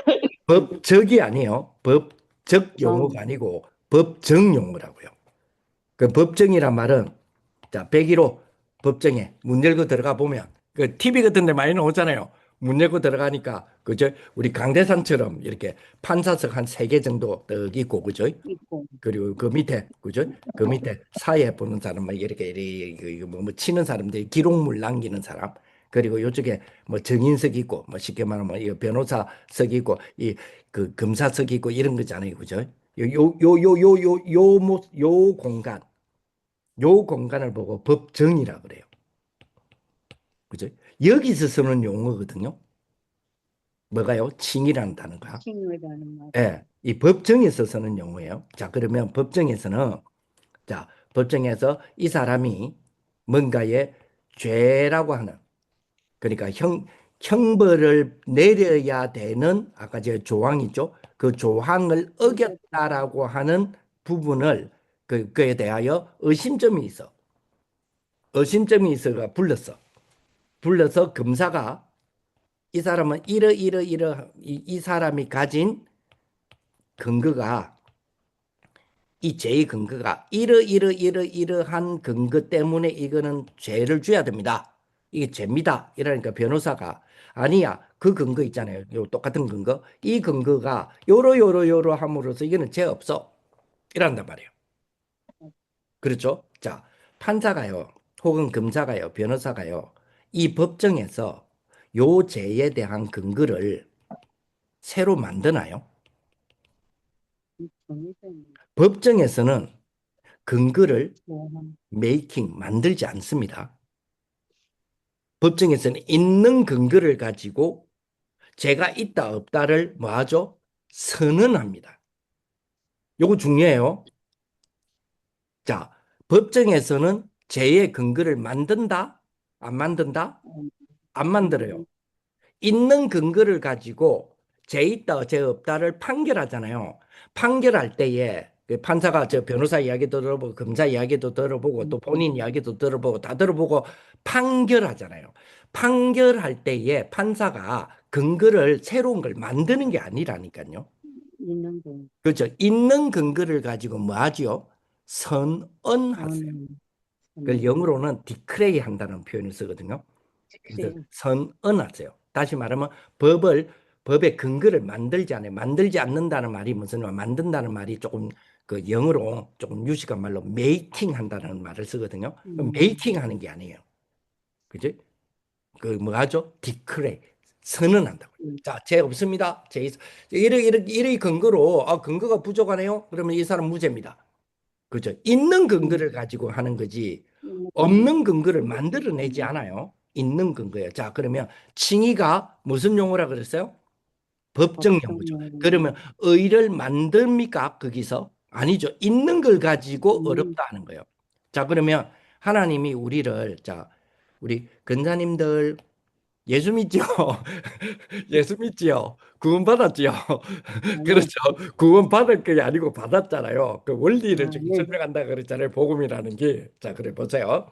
법적이 아니에요. 법적 정. 용어가 아니고 법정 용어라고요. 그 법정이란 말은 자 101호 법정에 문 열고 들어가 보면 그 TV 같은 데 많이 나오잖아요. 문 열고 들어가니까 그죠? 우리 강대산처럼 이렇게 판사석 한 세 개 정도 떡 있고 그죠? 있고. 그리고 그 밑에 그죠? 그 밑에 사회 보는 사람 막 이렇게 뭐 치는 사람들 기록물 남기는 사람 그리고 이쪽에 뭐 정인석 있고 뭐 쉽게 말하면 이 변호사석 있고 이 그 검사석 있고 이런 거잖아요. 그죠? 요 공간 요 공간을 보고 법정이라 그래요. 그죠? 여기서 쓰는 용어거든요. 뭐가요? 칭이라는 단어가. 칭의라는 말. 예, 이 법정에서 쓰는 용어예요. 자, 그러면 법정에서는 자, 법정에서 이 사람이 뭔가의 죄라고 하는 그러니까 형벌을 내려야 되는 아까 제 조항이죠. 그 조항을 어겼다라고 하는 부분을 그에 대하여 의심점이 있어가 불러서 검사가 이 사람은 이 사람이 가진 근거가 이 죄의 근거가 이러한 근거 때문에 이거는 죄를 줘야 됩니다. 이게 죄입니다. 이러니까 변호사가 아니야. 그 근거 있잖아요. 요 똑같은 근거. 이 근거가 요러 함으로써 이거는 죄 없어. 이란단 말이에요. 그렇죠? 자, 판사가요. 혹은 검사가요. 변호사가요. 이 법정에서 요 죄에 대한 근거를 새로 만드나요? 정의된 법정에서는 근거를 조항. 만들지 않습니다. 법정에서는 있는 근거를 가지고 죄가 있다 없다를 뭐하죠? 선언합니다. 요거 중요해요. 자, 법정에서는 죄의 근거를 만든다? 안 만든다? 음, 안 만들어요. 있는 근거를 가지고 죄 있다, 죄 없다를 판결하잖아요. 판결할 때에 그 판사가 저 변호사 이야기도 들어보고 검사 이야기도 들어보고 또 본인 이야기도 들어보고 다 들어보고 판결하잖아요. 판결할 때에 판사가 근거를 새로운 걸 만드는 게 아니라니까요. 있는 거. 그렇죠. 있는 근거를 가지고 뭐 하지요? 선언하세요. 선. 그 선. 영어로는 디크레이 한다는 표현을 쓰거든요. 그래서 그래. 선언하세요. 다시 말하면 법의 근거를 만들지 않아요. 만들지 않는다는 말이 무슨 말? 만든다는 말이 조금 그 영어로 조금 유식한 말로 메이킹 한다는 말을 쓰거든요. 음, 메이킹 하는 게 아니에요. 그죠? 그 뭐 하죠? 디크레이 선언한다고요. 음, 자, 죄 없습니다. 이래 근거로 근거가 부족하네요. 그러면 이 사람 무죄입니다. 그죠? 있는 음, 근거를 가지고 하는 거지 음, 없는 근거를 만들어내지 않아요. 있는 근거예요. 자, 그러면 칭의가 무슨 용어라 그랬어요? 법정 용어죠. 그러면 법정, 의를 만듭니까? 거기서? 아니죠. 있는 걸 가지고 음, 어렵다 하는 거예요. 자, 그러면 하나님이 자, 우리 근사님들 예수 믿죠? 예수 믿지요? 구원받았지요? 그렇죠. 네, 구원받을 게 아니고 받았잖아요. 그 원리를 지금 네, 설명한다 그랬잖아요. 복음이라는 게. 자, 그래 보세요.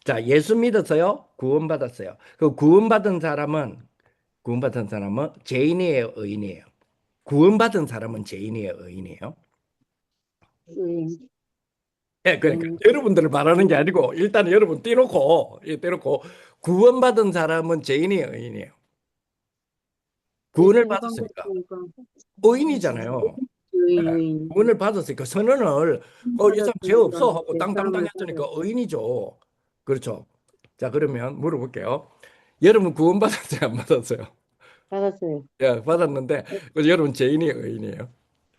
자, 예수 믿었어요? 구원받았어요. 그 구원받은 사람은 죄인이에요, 의인이에요? 구원받은 사람은 죄인이에요, 의인이에요? 의인, 예, 그러니까 의인, 여러분들을 말하는 게 아니고 일단 여러분 떼놓고 구원받은 사람은 죄인이에요, 의인이에요? 구원을 예수 받았으니까 구원받으니까 의인이잖아요. 예, 의인, 구원을 받았으니까 선언을 이 사람 죄 받았으니까 없어 하고 땅땅땅 대싸움을 했으니까 받았어. 의인이죠. 그렇죠. 자, 그러면 물어볼게요. 여러분 구원받았어요, 안 받았어요? 받았어요. 예, 받았는데 여러분 죄인이에요, 의인이에요?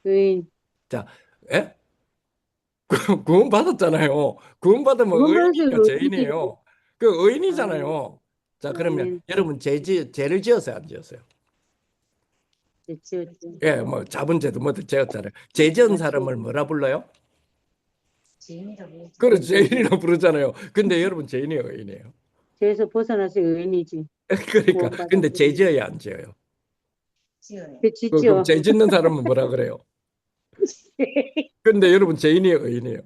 의인, 자, 예? 구원받았잖아요. 구원받으면 구원받았어요. 의인이에요, 의인이지. 죄인이에요? 그 아, 의인이잖아요. 자, 그러면 아멘. 여러분 죄를 지었어요, 안 지었어요? 네, 지었죠. 예, 뭐 자본죄도 뭐도 지었잖아요. 죄 지은 아, 사람을 지었죠. 뭐라 불러요? 지인이라고. 그래, 죄인이라고 부르잖아요. 근데 여러분 죄인이에요, 의인이에요? 죄에서 벗어나서 의인이지. 그러니까 근데 구원받았어요. 죄 지어야 안 지어요? 그 그럼 짓죠. 죄 짓는 사람은 뭐라 그래요? 근데 여러분 죄인이에요, 의인이에요?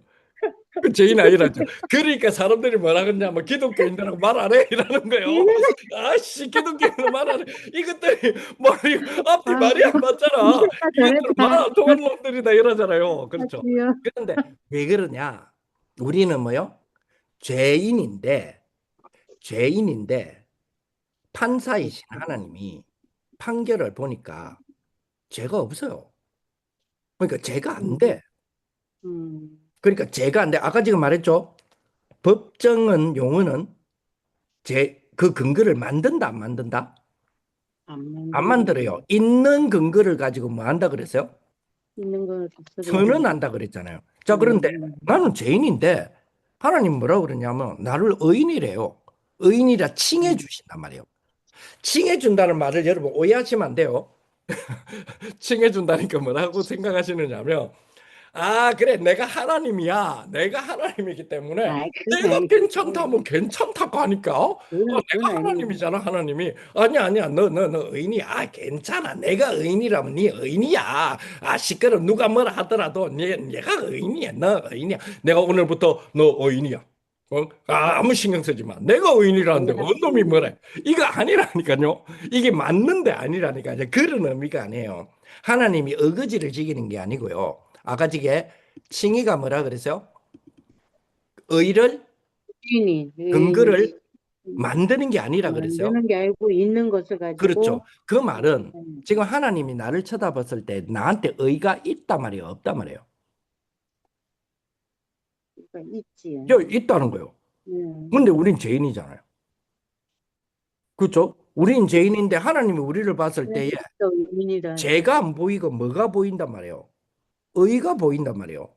그 죄인 아니라죠. 그러니까 사람들이 뭐라 그러냐면 기독교인들하고 말 안 해 이러는 거예요. 아씨 기독교인들 말 안 해. 이것들이 뭐 앞뒤 아, 말이 안 맞잖아. 이겼다, 이것들은 말 잘했다. 안 통하는 놈들이다 이러잖아요. 그렇죠. 하지요. 그런데 왜 그러냐? 우리는 뭐요? 죄인인데 죄인인데 판사이신 하나님이 판결을 보니까 죄가 없어요. 그러니까 죄가 안 음, 돼. 음, 그러니까 죄가 안 돼. 아까 지금 말했죠. 법정은 용어는 그 근거를 만든다, 안 만든다? 안 안 만든다. 만들어요. 있는 근거를 가지고 뭐 한다 그랬어요? 있는 걸 없어버린다. 선언한다 그랬잖아요. 자, 그런데 음, 나는 죄인인데 하나님 뭐라고 그러냐면 나를 의인이래요. 의인이라 칭해 음, 주신단 말이에요. 칭해 준다는 말을 여러분 오해하시면 안 돼요. 칭해 준다니까 뭐라고 생각하시느냐면 그래. 내가 하나님이야. 내가 하나님이기 때문에 그건 내가 아니고. 괜찮다면 괜찮다고 하니까. 그건 내가 아니고. 하나님이잖아, 하나님이. 아니야. 너 의인이야. 괜찮아. 내가 의인이라면 네 의인이야. 시끄러. 누가 뭐라 하더라도 내가 의인이야. 너 의인이야. 내가 오늘부터 너 의인이야. 아무 신경 쓰지 마. 내가 의인이라는데 내가 어떤 놈이 뭐래? 이거 아니라니까요. 이게 맞는데 아니라니까요. 그런 의미가 아니에요. 하나님이 어거지를 지키는 게 아니고요. 아가지게 칭의가 뭐라 그랬어요? 의를 근거를 의인이 만드는 게 아니라 그랬어요. 만드는 게 아니고 있는 것을 그렇죠. 가지고 그 말은 지금 하나님이 나를 쳐다봤을 때 나한테 의가 있단 말이에요, 없단 말이에요. 그러니까 있지. 있다는 거예요. 음, 근데 우린 죄인이잖아요. 그렇죠? 우린 죄인인데 하나님이 우리를 봤을 때에 그래서 또 의인이라 하죠. 죄가 안 보이고 뭐가 보인단 말이에요. 의가 보인단 말이에요.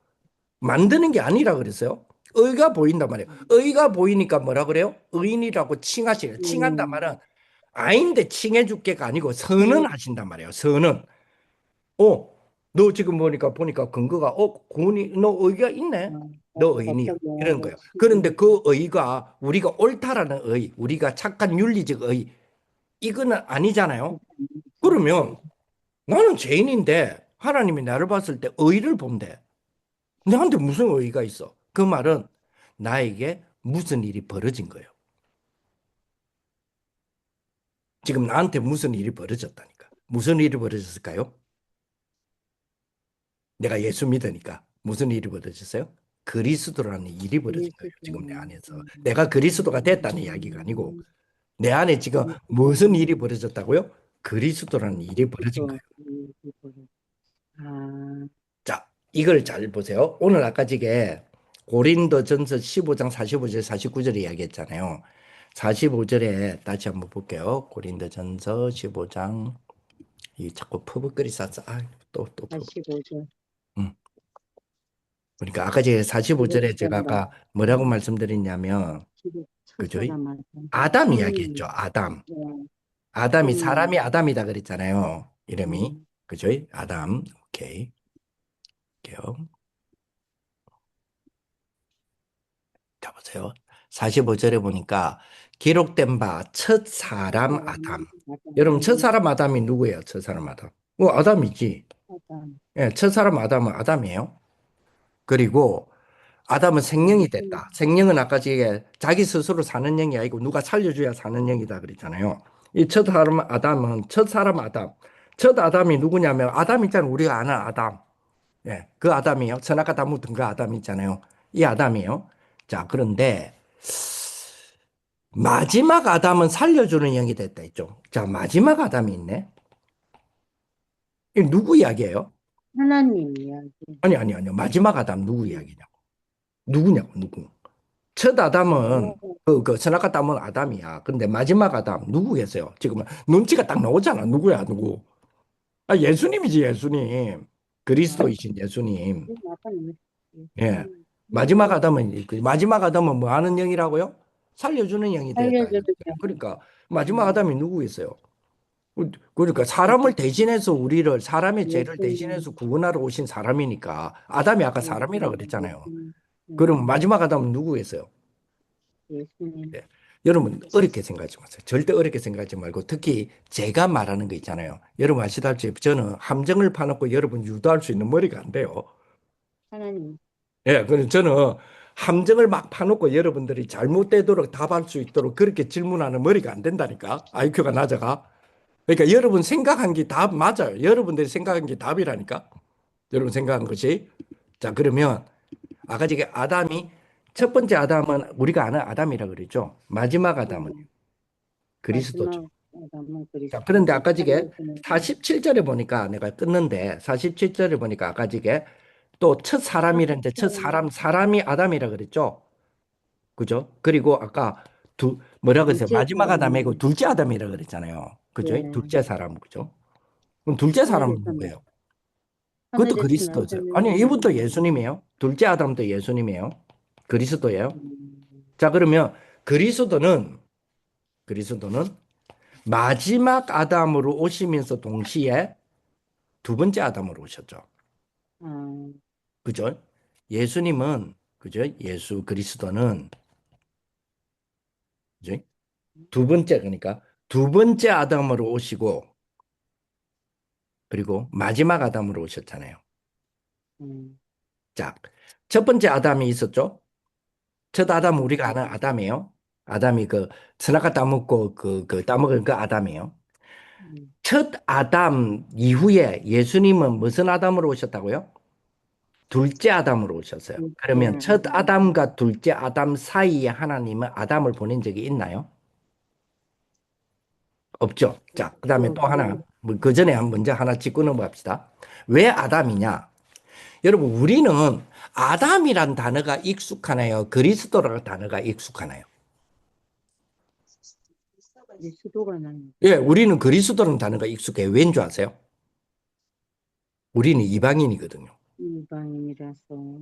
만드는 게 아니라 그랬어요. 의가 보인단 말이에요. 의가 보이니까 뭐라 그래요? 의인이라고 칭하시래요. 칭한단 음, 말은 아인데 칭해 줄게가 아니고 음, 선언하신단 말이에요. 선언. 너 지금 보니까 근거가 구원이 너 의가 있네. 너 의인이야. 갑자기 이런 거예요. 그런데 그 의가 우리가 옳다라는 의, 우리가 착한 윤리적 의 이거는 아니잖아요. 그러면 나는 죄인인데 하나님이 나를 봤을 때 의를 본대. 나한테 무슨 의의가 있어? 그 말은 나에게 무슨 일이 벌어진 거예요. 지금 나한테 무슨 일이 벌어졌다니까. 무슨 일이 벌어졌을까요? 내가 예수 믿으니까 무슨 일이 벌어졌어요? 그리스도라는 일이 벌어진 거예요. 지금 내 안에서. 내가 그리스도가 됐다는 이야기가 아니고 내 안에 지금 무슨 일이 벌어졌다고요? 그리스도라는 일이 벌어진 거예요. 아, 자, 이걸 잘 보세요. 오늘 아까 지게 고린도전서 15장 45절 49절 이야기했잖아요. 45절에 다시 한번 볼게요. 고린도전서 15장. 이 자꾸 퍼벅거리 싸서 또 퍼벅. 45절. 음. 그러니까 아까 제가 45절에 제가 기록된바. 아까 뭐라고 말씀드렸냐면 그죠? 첫사람 아담. 아담 이야기했죠. 성령. 아담. 네, 아담이 성령. 사람이 아담이다 그랬잖아요. 이름이. 음, 그죠? 아담. 오케이. 볼게요. 자 보세요. 45절에 보니까 기록된 바 첫 사람 아담. 여러분 첫 사람 아담이 누구예요? 첫 사람 아담. 아담이지. 아담. 예, 첫 사람 아담은 아담이에요. 그리고 아담은 생명이 됐다. 생명은 아까 자기 스스로 사는 영이 아니고 누가 살려줘야 사는 영이다 그랬잖아요. 이 첫 사람 아담은 첫 사람 아담. 첫 아담이 누구냐면 아담 있잖아요. 우리가 아는 아담. 예, 그 아담이에요. 선악과 다 묻은 그 아담 있잖아요. 이 아담이에요. 자, 그런데 마지막 아담은 살려주는 영이 됐다 했죠. 자, 마지막 아담이 있네. 이 누구 이야기예요? 하나님 이야기. 아니요. 마지막 아담 누구 이야기냐고. 누구냐고, 누구. 첫 아담은 오, 그 선악과 따면 아담이야. 근데 마지막 아담 누구겠어요? 지금 눈치가 딱 나오잖아. 누구야, 누구? 예수님이지, 예수님. 그리스도이신 예수님. 아빠는 예. 예수님. 마지막 아담은 뭐 하는 영이라고요? 살려주는 영이 되었다. 살려줘도 그러니까 마지막 아담이 누구겠어요? 그러니까 사람을 대신해서 사람의 죄를 예수님. 대신해서 구원하러 오신 사람이니까 아담이 아까 사람이라 그랬잖아요. 예수님. 그럼 마지막 아담은 누구겠어요? 예수님. 예. 여러분 어렵게 생각하지 마세요. 절대 어렵게 생각하지 말고 특히 제가 말하는 거 있잖아요. 여러분 아시다시피 저는 함정을 파놓고 여러분 유도할 수 있는 머리가 안 돼요. 하나님. 예, 그래서 저는 함정을 막 파놓고 여러분들이 잘못되도록 답할 수 있도록 그렇게 질문하는 머리가 안 된다니까. IQ가 낮아가. 그러니까 여러분 생각한 게 답 맞아요. 여러분들이 생각한 게 답이라니까. 여러분 생각한 것이. 자, 그러면 아까 저기 아담이 첫 번째 아담은 우리가 아는 아담이라 그랬죠. 마지막 아담은 음, 그리스도죠. 마지막 아담은 자, 그런데 그리스도고 아까 저게 살려주는 47절에 보니까 내가 끊는데 47절에 보니까 아까 저게 또 첫 사람이라는데 첫 사람이 아담이라 그랬죠. 그죠? 그리고 아까 뭐라 그랬어요? 둘째 마지막 아담이고 사람은 둘째 아담이라 그랬잖아요. 그죠? 예, 둘째 사람, 그죠? 그럼 둘째 사람은 하늘에서 누구예요? 그것도 하늘에서 그리스도죠. 아니, 나타나는 이분도 예수님이에요. 둘째 아담도 예수님이에요. 그리스도예요. 음, 자, 그러면 그리스도는 마지막 아담으로 오시면서 동시에 두 번째 아담으로 오셨죠. 아, 그죠? 예수님은, 그죠? 예수 그리스도는, 그죠? 그러니까 두 번째 아담으로 오시고, 그리고 마지막 아담으로 오셨잖아요. 음, 자, 첫 번째 아담이 있었죠? 첫 아담은 우리가 아는 네, 아담이에요. 아담이 그 선악과 따먹고 그 따먹은 그 아담이에요. 음, 첫 아담 이후에 예수님은 무슨 아담으로 오셨다고요? 둘째 아담으로 오셨어요. 둘째 그러면 첫 아담, 아담과 둘째 아담 사이에 하나님은 아담을 보낸 적이 있나요? 없죠. 자, 그다음에 또 없죠. 하나, 뭐 그 전에 먼저 하나 짚고 넘어갑시다. 왜 아담이냐? 여러분, 우리는 아담이란 단어가 익숙하나요? 그리스도라는 단어가 익숙하나요? 그리스도가 나요. 예, 우리는 그리스도라는 단어가 익숙해요. 왠 줄 아세요? 우리는 이방인이거든요. 이방인이라서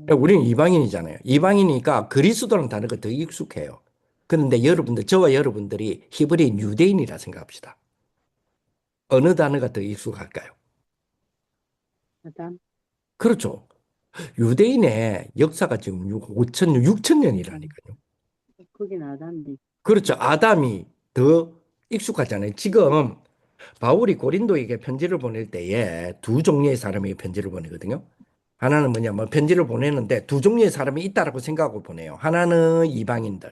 예, 우리는 이방인이잖아요. 이방이니까 그리스도라는 단어가 더 익숙해요. 그런데 저와 여러분들이 히브리인 유대인이라 생각합시다. 어느 단어가 더 익숙할까요? 아담, 그렇죠. 유대인의 역사가 지금 5천 년, 6천 음, 년이라니까요. 거긴 아담이 그렇죠. 아담이 더 익숙하잖아요. 지금 바울이 고린도에게 편지를 보낼 때에 두 종류의 사람에게 편지를 보내거든요. 하나는 뭐냐면 편지를 보내는데 두 종류의 사람이 있다라고 생각하고 보내요. 하나는 이방인들,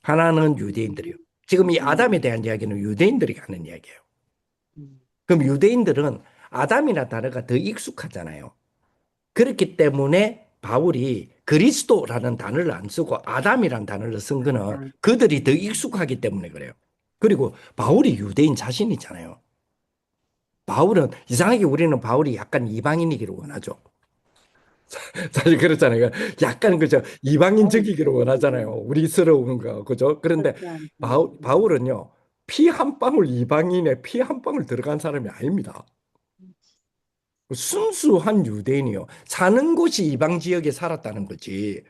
하나는 유대인들이요. 음, 지금 이 아담에 음, 대한 이야기는 유대인들이 하는 이야기예요. 음, 그럼 유대인들은 아담이나 단어가 더 익숙하잖아요. 그렇기 때문에 바울이 그리스도라는 단어를 안 쓰고 아담이라는 단어를 쓴 거는 아담, 그들이 더 익숙하기 때문에 그래요. 그리고 바울이 유대인 자신이잖아요. 바울은 이상하게 우리는 바울이 약간 이방인이기를 원하죠. 사실 그렇잖아요. 약간 그죠. 아우, 이방인적이기를 원하잖아요. 우리스러운 거. 그죠? 그런데 그렇지 않다. 바울은요. 피 한 방울 이방인의 피 한 방울 들어간 사람이 아닙니다. 순수한 유대인이요. 사는 곳이 이방 지역에 살았다는 거지.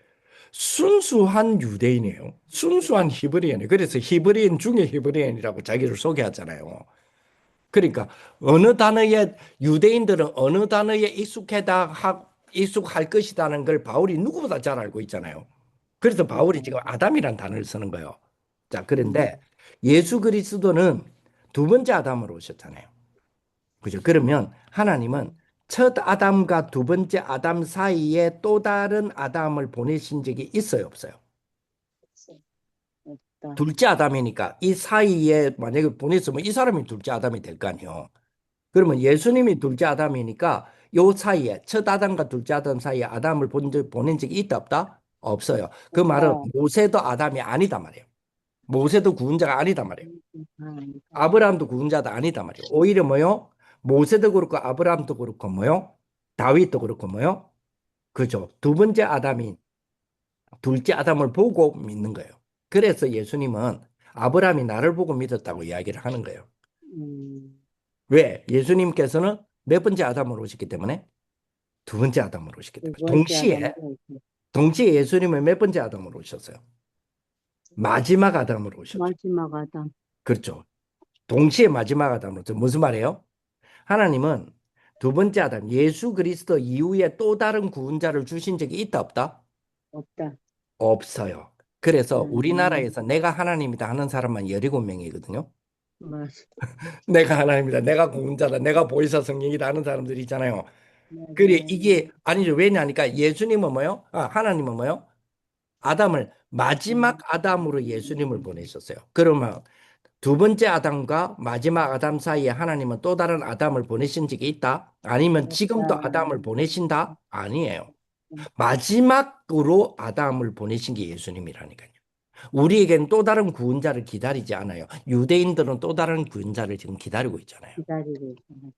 순수한 유대인이에요. 순수한 히브리인이에요. 그래서 히브리인 중에 히브리인이라고 자기를 소개하잖아요. 그러니까 어느 단어에 유대인들은 어느 단어에 익숙할 것이라는 걸 바울이 누구보다 잘 알고 있잖아요. 그래서 바울이 지금 아담이란 단어를 쓰는 거예요. 자, 그런데 예수 그리스도는 두 번째 아담으로 오셨잖아요. 그죠? 그러면 하나님은 첫 아담과 두 번째 아담 사이에 또 다른 아담을 보내신 적이 있어요, 없어요? 없다. 둘째 아담이니까 이 사이에 만약에 보냈으면 이 사람이 둘째 아담이 될 거 아니에요. 그러면 예수님이 둘째 아담이니까 요 사이에 첫 아담과 둘째 아담 사이에 아담을 보낸 적이 있다 없다? 없어요. 그 말은 없다. 모세도 아담이 아니다 말이에요. 모세도 구원자가 아니다 말이에요. 아니다. 아브라함도 구원자도 아니다 말이에요. 오히려 뭐요? 모세도 그렇고 아브라함도 그렇고 뭐요? 다윗도 그렇고 뭐요? 그죠? 두 번째 아담인 둘째 아담을 보고 믿는 거예요. 그래서 예수님은 아브라함이 나를 보고 믿었다고 이야기를 하는 거예요. 음, 왜? 예수님께서는 몇 번째 아담으로 오셨기 때문에 두 번째 아담으로 오셨기 두 때문에 번째 동시에 아담도 있고. 예수님은 몇 번째 아담으로 오셨어요? 마지막 아담으로 오셨죠. 마지막 아담. 그렇죠. 동시에 마지막 아담으로 오셨죠. 무슨 말이에요? 하나님은 두 번째 아담 예수 그리스도 이후에 또 다른 구원자를 주신 적이 있다 없다? 없다. 없어요. 그래서 음, 우리나라에서 내가 하나님이다 하는 사람만 17명이거든요. 맞아. 내가 하나님이다, 내가 구원자다, 내가 보혜사 성령이다 하는 사람들이 있잖아요. 그래, 맞아요. 이게 아니죠. 왜냐하니까 예수님은 뭐요? 하나님은 뭐요? 아담을 마지막 아담으로 예수님을 보내셨어요. 그러면 두 번째 아담과 마지막 아담 사이에 하나님은 또 다른 아담을 보내신 적이 있다? 아니면 없다. 지금도 아담을 보내신다? 아니에요. 마지막으로 아담을 보내신 게 예수님이라니까요. 우리에겐 또 다른 구원자를 기다리지 않아요. 유대인들은 또 다른 구원자를 지금 기다리고 있잖아요. 기다리고 있어.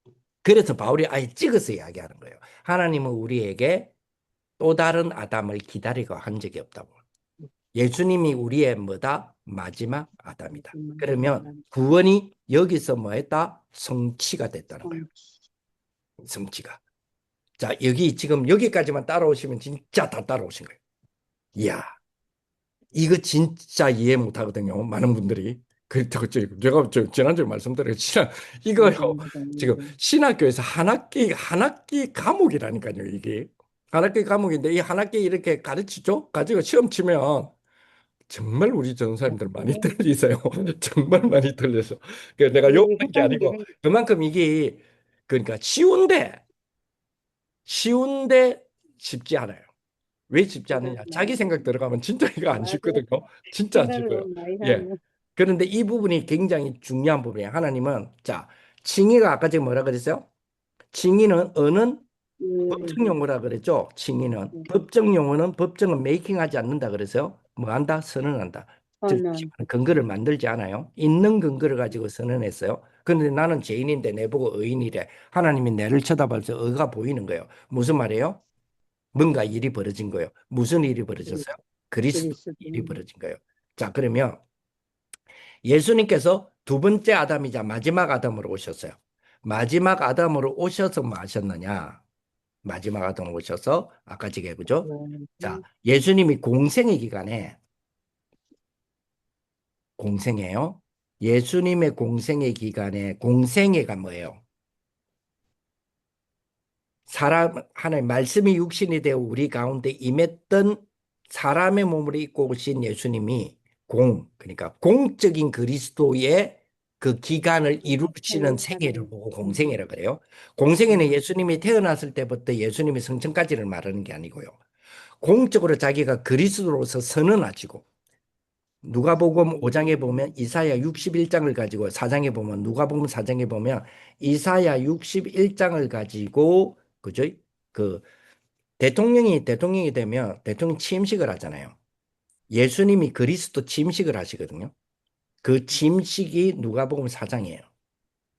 그래서 바울이 아예 찍어서 이야기하는 거예요. 하나님은 우리에게 또 다른 아담을 기다리고 한 적이 없다고. 예수님이 우리의 뭐다? 마지막 아담이다. 그러면 아담. 구원이 여기서 뭐 했다? 성취가 됐다는 거예요. 성, 성취가. 자, 지금 여기까지만 따라오시면 진짜 다 따라오신 거예요. 이야, 이거 진짜 이해 못 하거든요. 많은 분들이. 제가 지난주에 말씀드린 이거요. 지금 아담. 신학교에서 한 학기 과목이라니까요, 이게. 한 학기 과목인데 이 한 학기 이렇게 가르치죠? 가지고 시험 치면 정말 우리 전사님들 많이 떨리세요. 정말 많이 떨려서. 그래서 내가 이게 욕하는 게 헷갈린 게 아니고 그만큼 이게 그러니까 쉬운데 쉽지 않아요. 왜 쉽지 않느냐? 자기 맞아. 생각 들어가면 진짜 이거 안 맞아. 쉽거든요. 진짜 안 생각을 쉽어요. 너무 많이 예. 하면. 그런데 이 부분이 굉장히 중요한 부분이에요. 하나님은 자, 칭의가 아까 지금 뭐라 그랬어요? 칭의는 어는 음, 법정 용어라 그랬죠. 칭의는 법정 용어는 법정은 메이킹하지 않는다 그래서요. 뭐 한다? 선언한다. 즉 선언. 근거를 만들지 않아요. 있는 근거를 가지고 선언했어요. 그런데 나는 죄인인데 내보고 의인이래. 하나님이 내를 쳐다봐서 의가 보이는 거예요. 무슨 말이에요? 뭔가 일이 벌어진 거예요. 무슨 일이 벌어졌어요? 그리스도 그리스도. 일이 벌어진 거예요. 자, 그러면 예수님께서 두 번째 아담이자 마지막 아담으로 오셨어요. 마지막 아담으로 오셔서 뭐 하셨느냐? 마지막 아담으로 오셔서 아까 지게 그죠? 자, 예수님이 공생의 기간에 공생애요. 예수님의 공생의 기간에 공생애가 뭐예요? 사람 하나님 말씀이 육신이 되어 우리 가운데 임했던 사람의 몸을 입고 오신 예수님이 그러니까 공적인 그리스도의 그 기간을 이루시는 생애를 보고 공생애라 그래요. 공생애는 예수님이 태어났을 때부터 예수님의 성천까지를 말하는 게 아니고요. 공적으로 자기가 그리스도로서 선언하시고 누가복음 5장에 보면 이사야 61장을 가지고 4장에 보면 누가복음 4장에 보면 이사야 61장을 가지고 그죠? 그 대통령이 되면 대통령 취임식을 하잖아요. 예수님이 그리스도 취임식을 하시거든요. 그 취임식이 누가복음 4장이에요.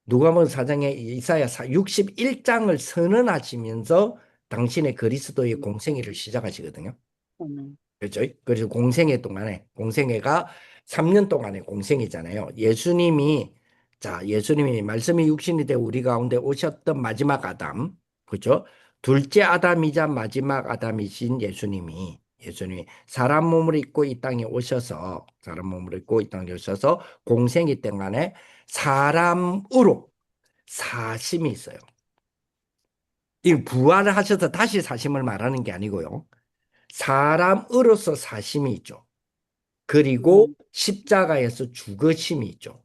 누가복음 4장에 이사야 61장을 선언하시면서 당신의 그리스도의 음, 공생애를 시작하시거든요. 어머, 그렇죠? 그래서 공생애 동안에 공생애가 3년 동안의 공생이잖아요. 예수님이 말씀이 육신이 되어 우리 가운데 오셨던 마지막 아담, 그렇죠? 둘째 아담이자 마지막 아담이신 예수님이 사람 몸을 입고 이 땅에 오셔서 사람 몸을 입고 이 땅에 오셔서 공생이 동안에 사람으로 사심이 있어요. 이 부활을 하셔서 다시 사심을 말하는 게 아니고요. 사람으로서 사심이 있죠. 그리고 음, 십자가에서 죽으심이 있죠.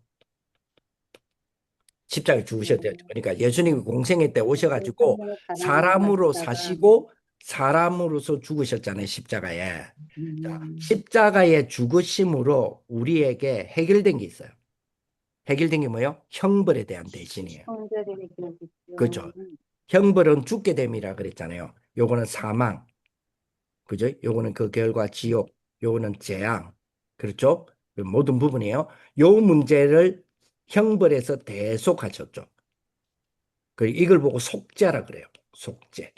십자가에 죽으셔야 돼요. 음, 그러니까 예수님이 공생애 때 오셔가지고 일상적으로 사람으로 사람으로 사시다가, 사시고 사람으로서 죽으셨잖아요. 십자가에. 자, 음, 십자가의 죽으심으로 우리에게 해결된 게 있어요. 해결된 게 뭐예요? 형벌에 대한 대신이에요. 형제들이 그러셨죠. 그렇죠. 형벌은 죽게 됨이라 그랬잖아요. 요거는 사망. 그죠? 요거는 그 결과 지옥, 요거는 재앙. 그렇죠? 그 모든 부분이에요. 요 문제를 형벌에서 대속하셨죠. 그 이걸 보고 속죄라 그래요. 속죄.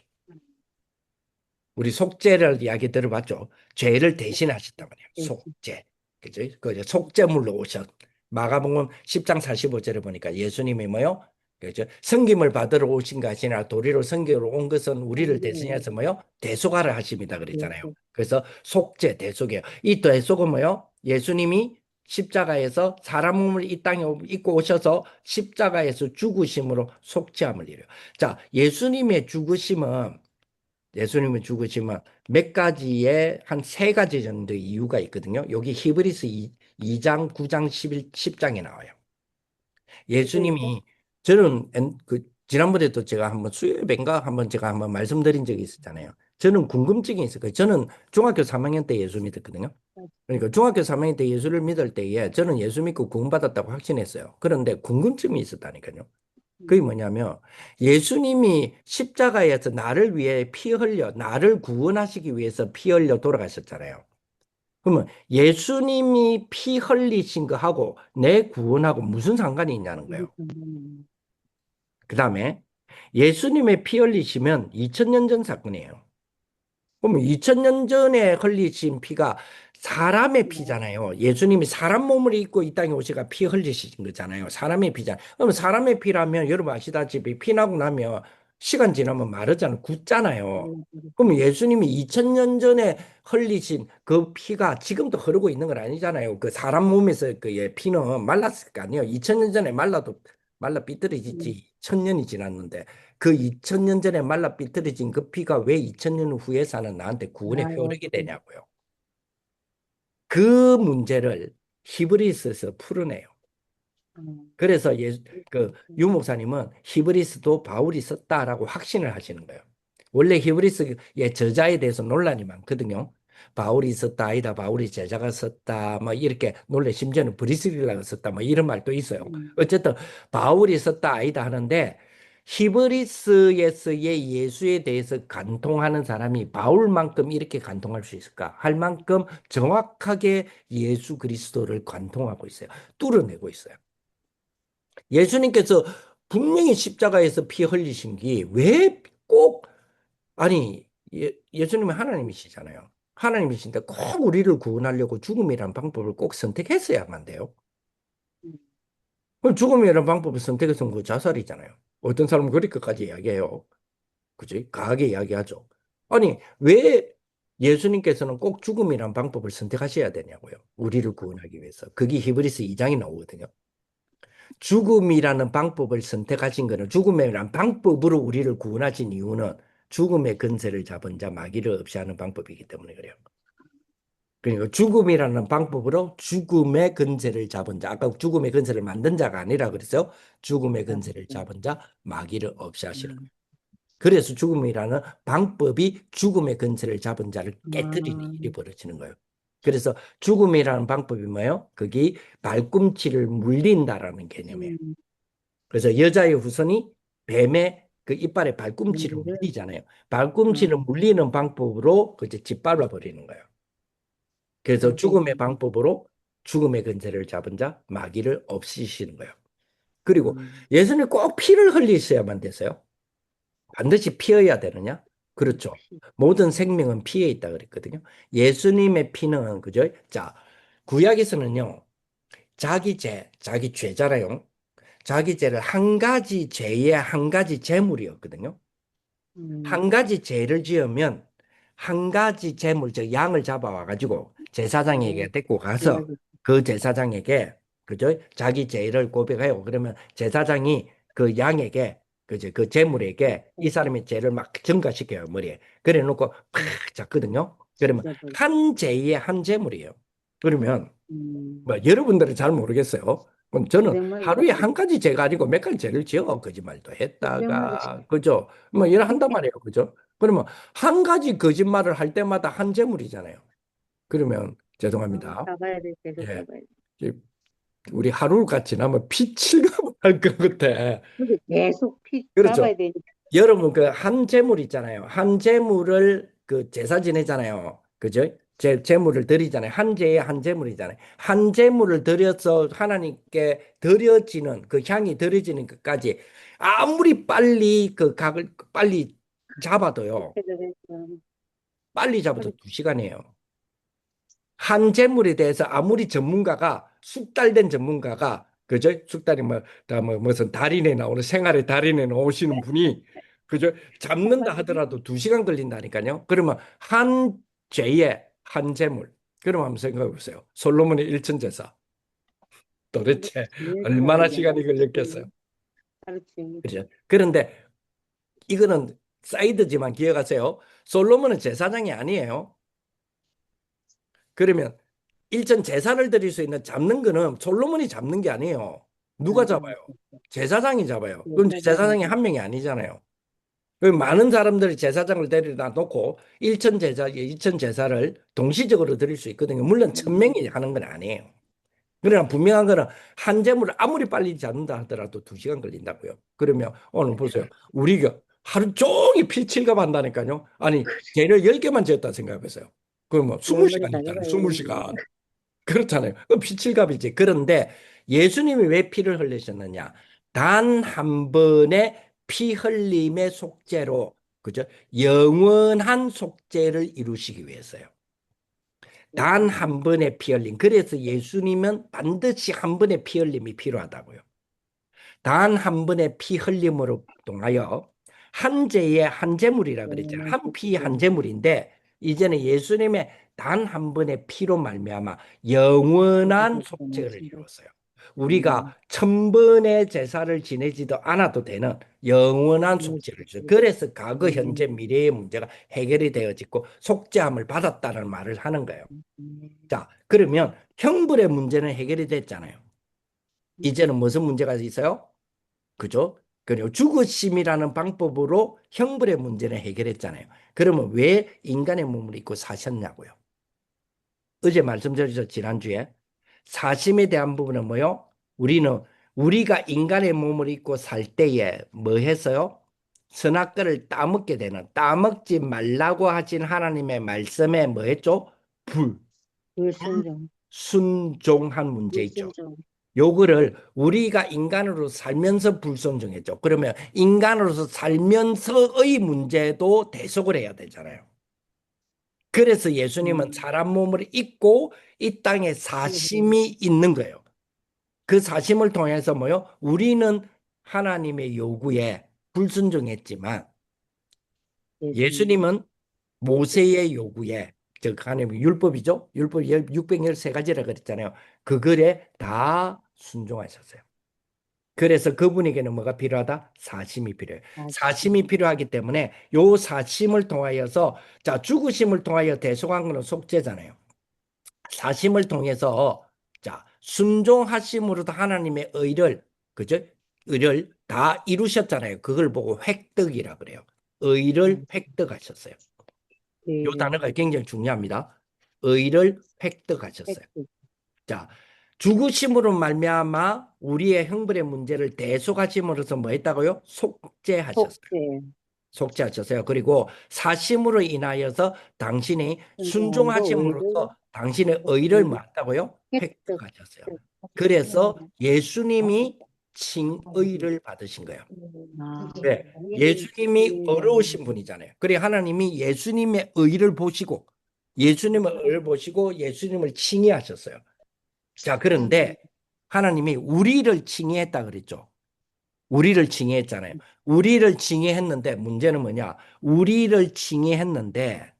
우리 속죄를 이야기 들어봤죠. 죄를 대신하셨단 말이에요. 대신, 속죄. 그죠? 그 이제 속죄물로 오셨. 마가복음 10장 45절에 보니까 예수님이 뭐요? 그죠? 섬김을 받으러 오신 것이 아니라 도리로 섬기러 온 것은 우리를 성경으로 대신해서 뭐요? 대속하라 하십니다. 그랬잖아요. 대신, 그래서 속죄, 대속이에요. 이 대속은 뭐요? 예수님이 십자가에서 사람 몸을 이 땅에 입고 오셔서 십자가에서 죽으심으로 속죄함을 이래요. 자, 예수님의 죽으심은 몇 가지의 한 세 가지 정도 이유가 있거든요. 여기 히브리서 2장, 9장, 11, 10장에 나와요. 그래서, 예수님이 저는 지난번에도 제가 한번 수요일인가 한번 제가 한번 말씀드린 적이 있었잖아요. 저는 궁금증이 있을 거예요. 저는 중학교 3학년 때 예수 믿었거든요. 그러니까 중학교 3학년 때 예수를 믿을 때에 저는 예수 믿고 구원받았다고 확신했어요. 그런데 궁금증이 있었다니까요. 그게 음, 뭐냐면 예수님이 십자가에서 나를 위해 피 흘려 나를 구원하시기 위해서 피 흘려 돌아가셨잖아요. 그러면 예수님이 피 흘리신 거하고 내 구원하고 무슨 상관이 있냐는 우리 거예요. 부모님, 그다음에 예수님의 피 흘리시면 2000년 전 사건이에요. 그러면 2000년 전에 흘리신 피가 사람의 네, 피잖아요. 예수님이 사람 몸을 입고 이 땅에 오시가 피 흘리신 거잖아요. 사람의 피잖아요. 그러면 사람의 피라면 여러분 아시다시피 피 나고 나면 시간 지나면 마르잖아요. 굳잖아요. 그러면 말라버렸죠. 예수님이 2000년 전에 흘리신 그 피가 지금도 흐르고 있는 건 아니잖아요. 그 사람 몸에서 그의 피는 말랐을 거 아니에요. 2000년 전에 말라 음, 삐뚤어지지. 1000년이 지났는데 그 2000년 전에 말라 삐뚤어진 그 피가 왜 2000년 후에 사는 나한테 구원의 알아요. 효력이 되냐고요. 그 문제를 히브리스에서 풀어내요. 그래서 유 목사님은 히브리스도 바울이 썼다라고 확신을 하시는 거예요. 원래 히브리스의 저자에 대해서 논란이 많거든요. 바울이 썼다 아니다 바울이 제자가 썼다 뭐 이렇게 논래 심지어는 브리스길라가 썼다 뭐 이런 말도 있어요. 음, 어쨌든 바울이 썼다 아니다 하는데 히브리스에서의 예수에 대해서 간통하는 사람이 바울만큼 이렇게 간통할 수 있을까 할 만큼 정확하게 예수 그리스도를 간통하고 있어요. 뚫어내고 있어요. 예수님께서 분명히 십자가에서 피 흘리신 게 왜 꼭, 아니, 예수님은 하나님이시잖아요. 하나님이신데 꼭 우리를 구원하려고 죽음이라는 방법을 꼭 선택했어야만 돼요. 음, 그럼 죽음이라는 방법을 선택해서 그 자살이잖아요. 어떤 사람은 그렇게까지 이야기해요. 그지? 강하게 이야기하죠. 아니, 왜 예수님께서는 꼭 죽음이라는 방법을 선택하셔야 되냐고요. 우리를 구원하기 위해서. 그게 히브리서 2장이 나오거든요. 죽음이라는 방법을 선택하신 것은 죽음이라는 방법으로 우리를 구원하신 이유는 죽음의 근세를 잡은 자 마귀를 없이 하는 방법이기 때문에 그래요. 그러니까 죽음이라는 방법으로 죽음의 근세를 잡은 자, 아까 죽음의 근세를 만든 자가 아니라 그래서 죽음의 근세를 알았어요. 잡은 자 마귀를 없이 하시는 거예요. 음, 그래서 죽음이라는 방법이 죽음의 근세를 잡은 자를 깨뜨리는 아, 일이 벌어지는 거예요. 그래서 죽음이라는 방법이 뭐예요? 그게 발꿈치를 물린다라는 개념이에요. 음, 그래서 여자의 후손이 뱀의 그 이빨에 발꿈치를 연기를, 물리잖아요. 발꿈치를 음, 물리는 방법으로 그제 짓밟아 버리는 거예요. 그래서 죽음의 완전히, 방법으로 죽음의 근세를 잡은 자 마귀를 없애시는 거예요. 그리고 음, 예수님 꼭 피를 흘리셔야만 됐어요. 반드시 피어야 되느냐? 그렇죠. 피. 모든 생명은 피에 있다 그랬거든요. 예수님의 피는 그죠? 자, 구약에서는요. 자기 죄잖아요. 자기 죄를 한 가지 죄의 한 가지 제물이었거든요. 한 음, 가지 죄를 지으면 한 가지 제물, 즉 양을 잡아와 가지고 네. 제사장에게 데리고 가서 이야기. 그 제사장에게 그죠? 자기 죄를 고백해요. 그러면 제사장이 그 양에게 그죠? 그 제물에게 이 사람의 죄를 막 증가시켜요, 머리에. 그래 놓고 팍 음, 잡거든요. 그러면 찢어버려. 한 죄의 한 제물이에요. 그러면 음, 뭐 여러분들은 잘 모르겠어요. 그럼 저는 정말 하루에 이렇게 한 가지 죄가 아니고 몇 가지 죄를 지어 거짓말도 정말이 했다가 그죠? 뭐 이런 한단 말이에요. 그죠? 그러면 한 가지 거짓말을 할 때마다 한 재물이잖아요. 그러면 죄송합니다. 잡아야 돼, 계속 예. 잡아야 돼. 이- 우리 하루가 지나면 피칠감을 할것 같아. 근데 계속 피 그렇죠. 잡아야 되니까. 여러분 그 한 재물 있잖아요. 한 재물을 그 제사 지내잖아요. 그죠? 제물을 드리잖아요. 한 재에 한 재물이잖아요. 한 재물을 드려서 하나님께 드려지는 그 향이 드려지는 것까지 아무리 빨리 그 각을 빨리 잡아도요. 그렇게 되니까 빨리 잡아도 하루 2시간이에요. 한 재물에 대해서 아무리 전문가가 숙달된 전문가가 그죠? 숙달이 뭐 무슨 달인에 나오는 생활의 달인에 나오시는 분이 그죠? 잡는다 하더라도 2시간 걸린다니까요. 그러면 한 죄에 한 재물. 그럼 한번 생각해 보세요. 솔로몬의 일천제사 도대체 제일 얼마나 잘하지 시간이 걸렸겠어요? 가르치는 게. 그죠? 그런데 이거는 사이드지만 기억하세요. 솔로몬은 제사장이 아니에요. 그러면 일전 제사를 드릴 수 있는 잡는 거는 솔로몬이 잡는 게 아니에요. 누가 맞아, 잡아요? 제사장이 잡아요. 그럼 제사장이 제사장이 한 명이 아니잖아요. 그 많은 사람들이 제사장을 데려다 놓고 일천 제사, 이천 제사를 동시적으로 드릴 수 있거든요. 물론 천 명이 하는 건 아니에요. 그러나 분명한 거는 한 재물을 아무리 빨리 잡는다 하더라도 2시간 걸린다고요. 그러면 오늘 보세요. 우리가 하루 종일 필칠갑 한다니까요. 아니, 죄를 10개만 지었다 생각해보세요. 그러면 열머리 20시간 다 있잖아요. 잡아야 되는데. 20시간. 그렇잖아요. 그 피칠갑이지. 그런데 예수님이 왜 피를 흘리셨느냐? 단 한 번의 피 흘림의 속죄로, 그죠? 영원한 속죄를 이루시기 위해서요. 단 한 번의 피 흘림. 그래서 예수님은 반드시 한 번의 피 흘림이 필요하다고요. 단 한 번의 피 흘림으로 통하여 한 죄의 한 제물이라 그랬잖아요. 영원한 한 피 한 속죄. 제물인데 이제는 예수님의 단 한 번의 피로 말미암아 영원한 그렇게 속죄를 신다. 이루었어요. 우리가 1000번의 제사를 지내지도 않아도 되는 영원한 속죄를 주어요. 그래서 과거, 현재, 음, 미래의 문제가 해결이 되어지고 속죄함을 받았다는 말을 하는 거예요. 음, 자, 그러면 형벌의 문제는 해결이 됐잖아요. 이제는 무슨 문제가 있어요? 그죠? 그리고 죽으심이라는 방법으로 형벌의 문제는 해결했잖아요. 그러면 왜 인간의 몸을 입고 사셨냐고요? 어제 말씀드렸죠, 지난주에. 사심에 대한 부분은 뭐요? 우리가 인간의 몸을 입고 살 때에 뭐 했어요? 선악과를 따먹게 되는, 따먹지 말라고 하신 하나님의 말씀에 뭐 했죠? 불순종, 불순종한 문제 있죠. 불순종. 요거를 우리가 인간으로 살면서 불순종했죠. 그러면 인간으로서 살면서의 문제도 대속을 해야 되잖아요. 그래서 예수님은 음, 사람 몸을 입고 이 땅에 사심이 있는 거예요. 그 사심을 통해서 뭐요? 우리는 하나님의 요구에 불순종했지만 예수님. 예수님은 모세의 요구에 즉 하나님의 율법이죠. 율법 613가지라 그랬잖아요. 그 글에 다 순종하셨어요. 그래서 그분에게는 뭐가 필요하다? 사심이 필요해요. 아시고. 사심이 필요하기 때문에 요 사심을 통하여서 자 죽으심을 통하여 대속한 거는 속죄잖아요. 사심을 통해서 자 순종하심으로도 하나님의 의를 그죠? 의를 다 이루셨잖아요. 그걸 보고 획득이라 그래요. 의를 획득하셨어요. 요 죄를 단어가 굉장히 중요합니다. 의를 획득하셨어요. 획득, 자, 죽으심으로 말미암아 우리의 형벌의 문제를 대속하심으로써 뭐 했다고요? 속죄하셨어요. 속죄, 속죄하셨어요. 그리고 사심으로 인하여서 당신이 순종함으로 의를 순종하심으로써 당신의 의를 획득, 뭐 했다고요? 획득, 획득하셨어요. 획득. 그래서 예수님이 칭의를 받으신 거예요. 아, 왜? 우리를 예수님이 지혜하는 어려우신 분이잖아요. 그래 하나님이 예수님의 의를 보시고 예수님의 의를 보시고 예수님을 칭의하셨어요. 자, 그런데 하나님이 우리를 칭의했다 그랬죠. 우리를 칭의했잖아요. 우리를 칭의했는데 문제는 뭐냐? 우리를 칭의했는데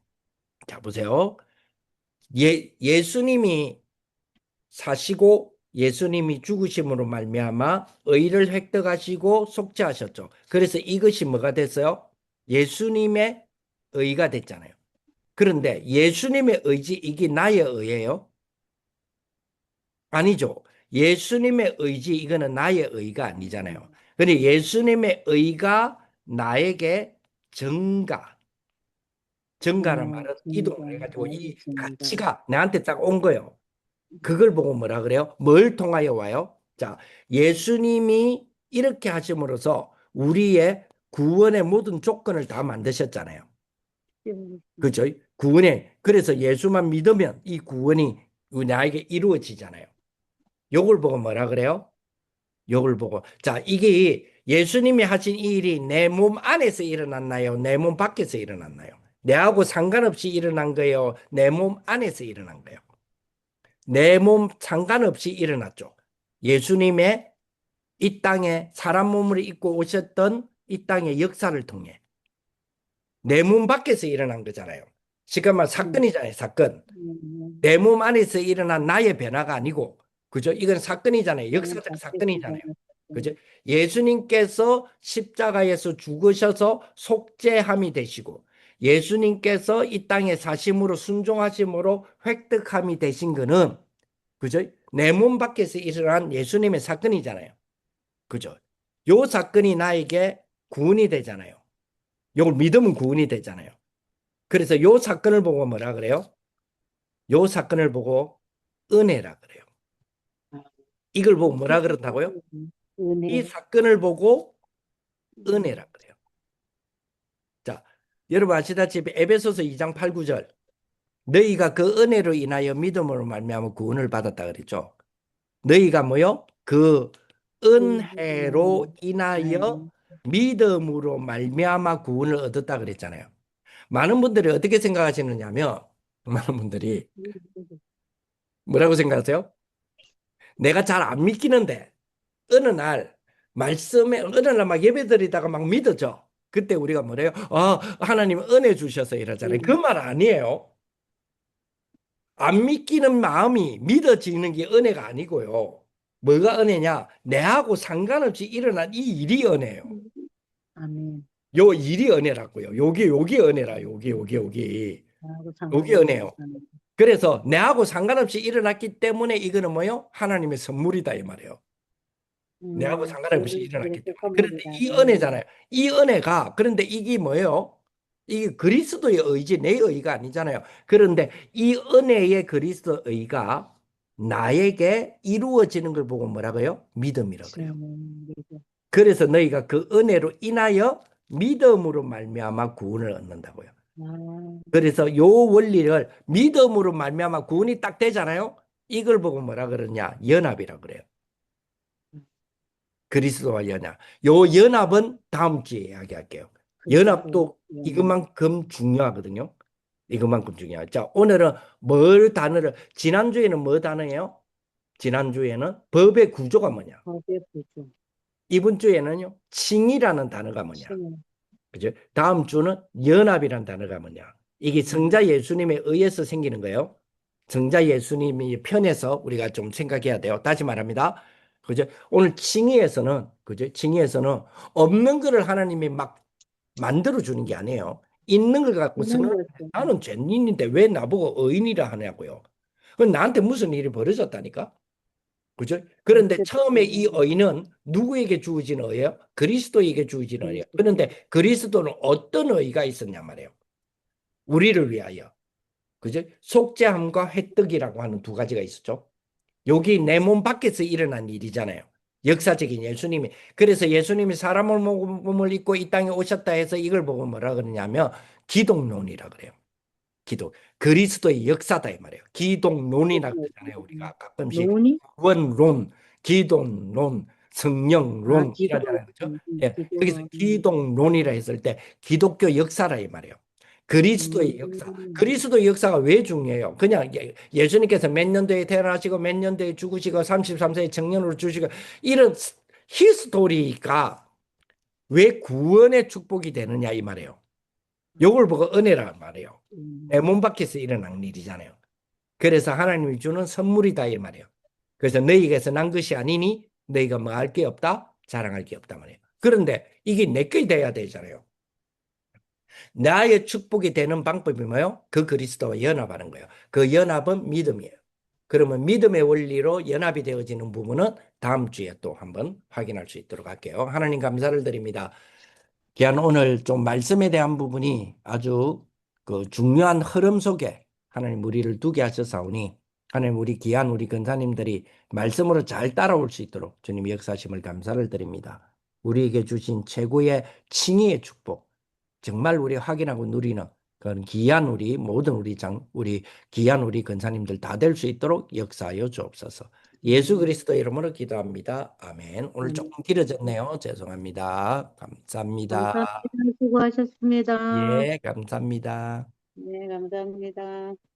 자, 보세요. 예수님이 사시고 예수님이 죽으심으로 말미암아 의를 획득하시고 속죄하셨죠. 그래서 이것이 뭐가 됐어요? 예수님의 의가 됐잖아요. 그런데 예수님의 의지 이게 나의 의예요? 아니죠. 예수님의 의지 이거는 나의 의가 아니잖아요. 근데 예수님의 의가 나에게 증가, 증가란 말은 이동을 해가지고 이 증가. 가치가 나한테 딱 온 거예요. 그걸 보고 뭐라 그래요? 뭘 통하여 와요? 자, 예수님이 이렇게 하심으로써 우리의 구원의 모든 조건을 다 만드셨잖아요. 그죠? 구원에 그래서 예수만 믿으면 이 구원이 나에게 이루어지잖아요. 요걸 보고 뭐라 그래요? 요걸 보고 자, 이게 예수님이 하신 이 일이 내 몸 안에서 일어났나요? 내 몸 밖에서 일어났나요? 내하고 상관없이 일어난 거예요? 내 몸 안에서 일어난 거예요? 내 몸 상관없이 일어났죠. 예수님의 이 땅에 사람 몸을 입고 오셨던 이 땅의 역사를 통해 내 몸 밖에서 일어난 거잖아요. 지금 말 사건이잖아요, 사건. 내 몸 안에서 일어난 나의 변화가 아니고, 그죠? 이건 사건이잖아요. 역사적 사건이잖아요. 그죠? 예수님께서 십자가에서 죽으셔서 속죄함이 되시고, 예수님께서 이 땅에 사심으로 순종하심으로 획득함이 되신 거는 그죠? 내 몸 밖에서 일어난 예수님의 사건이잖아요. 그죠? 요 사건이 나에게 구원이 되잖아요. 요걸 믿으면 구원이 되잖아요. 그래서 요 사건을 보고 뭐라 그래요? 요 사건을 보고 은혜라 그래요. 이걸 보고 뭐라 그런다고요? 이 은혜. 사건을 보고 은혜라 그래요. 자, 여러분 아시다시피 에베소서 2장 8, 9절 너희가 그 은혜로 인하여 믿음으로 말미암아 구원을 받았다 그랬죠. 너희가 뭐요? 그 은혜로 인하여 믿음으로 말미암아 구원을 얻었다 그랬잖아요. 많은 분들이 어떻게 생각하시느냐면 많은 분들이 뭐라고 생각하세요? 내가 잘 안 믿기는데 어느 날 말씀에 어느 날 막 예배드리다가 막 믿어져. 그때 우리가 뭐래요? 하나님 은혜 주셔서 이러잖아요. 그 말 아니에요. 안 믿기는 마음이 믿어지는 게 은혜가 아니고요. 뭐가 은혜냐? 내하고 상관없이 일어난 이 일이 은혜예요. 아멘. 요 일이 은혜라고요. 요게 은혜라. 나하고 요게 상관없이 은혜요. 일어나는 그래서 내하고 상관없이 일어났기 때문에 이거는 뭐요? 하나님의 선물이다 이 말이에요. 내하고 상관없이 일어났기 그래서 때문에. 그런데 선물이다. 이 은혜잖아요. 이 은혜가 그런데 이게 뭐예요? 이게 그리스도의 의지, 내 의가 아니잖아요. 그런데 이 은혜의 그리스도 의가 나에게 이루어지는 걸 보고 뭐라고요? 믿음이라고 그래요. 그래서 너희가 그 은혜로 인하여 믿음으로 말미암아 구원을 얻는다고요. 그래서 요 원리를 믿음으로 말미암아 구원이 딱 되잖아요. 이걸 보고 뭐라 그러냐? 연합이라고 그래요. 그리스도와 연합. 요 연합은 다음 주에 이야기할게요. 연합도 이것만큼 중요하거든요. 이것만큼 중요해요. 자, 오늘은 뭘 단어를 지난주에는 뭐 단어예요? 지난주에는 법의 구조가 뭐냐? 법의 구조. 이번 주에는요. 칭이라는 단어가 뭐냐? 그죠? 다음 주는 연합이라는 단어가 뭐냐? 이게 성자 예수님에 의해서 생기는 거예요. 성자 예수님이 편에서 우리가 좀 생각해야 돼요. 다시 말합니다. 그죠? 오늘 칭의에서는 그죠? 칭의에서는 없는 거를 하나님이 막 만들어 주는 게 아니에요. 있는 걸 갖고 선언 나는 죄인인데 왜 나보고 의인이라 하냐고요. 그건 나한테 무슨 일이 벌어졌다니까. 그죠? 그런데 처음에 이 의는 누구에게 주어진 의예요? 그리스도에게 주어진 의예요. 그런데 그리스도는 어떤 의가 있었냐 말이에요. 우리를 위하여. 그죠? 속죄함과 획득이라고 하는 두 가지가 있었죠. 여기 내 몸 밖에서 일어난 일이잖아요. 역사적인 예수님이. 그래서 예수님이 사람을 몸을 입고 이 땅에 오셨다 해서 이걸 보고 뭐라 그러냐면 기독론이라 그래요. 기독. 그리스도의 역사다 이 말이에요. 기독론이라 그러잖아요. 우리가 가끔씩 논이? 원론, 기독론, 아, 기독, 성령론이라잖아요. 그렇죠? 예, 여기서 기독, 기독론이라 했을 때 기독교 역사라 이 말이에요. 그리스도의 역사. 그리스도의 역사가 왜 중요해요? 그냥 예수님께서 몇 년도에 태어나시고 몇 년도에 죽으시고 33세에 청년으로 주시고 이런 히스토리가 왜 구원의 축복이 되느냐 이 말이에요. 요걸 보고 은혜란 말이에요. 내 몸 밖에서 일어난 일이잖아요. 그래서 하나님이 주는 선물이다 이 말이에요. 그래서 너희에게서 난 것이 아니니 너희가 뭐 할 게 없다? 자랑할 게 없다 말이에요. 그런데 이게 내게 돼야 되잖아요. 나의 축복이 되는 방법이 뭐예요? 그 그리스도와 연합하는 거예요. 그 연합은 믿음이에요. 그러면 믿음의 원리로 연합이 되어지는 부분은 다음 주에 또 한번 확인할 수 있도록 할게요. 하나님 감사를 드립니다. 귀한 오늘 좀 말씀에 대한 부분이 아주 그 중요한 흐름 속에 하나님 우리를 두게 하셨사오니 하나님 우리 귀한 우리 근사님들이 말씀으로 잘 따라올 수 있도록 주님 역사하심을 감사를 드립니다. 우리에게 주신 최고의 칭의의 축복 정말 우리 확인하고 누리는 그런 귀한 우리 모든 우리 귀한 우리 근사님들 다 될 수 있도록 역사하여 주옵소서. 예수 그리스도 이름으로 기도합니다. 아멘. 오늘 아멘. 조금 길어졌네요. 죄송합니다. 감사합니다. 감사합니다. 수고하셨습니다. 예, 감사합니다. 네, 감사합니다.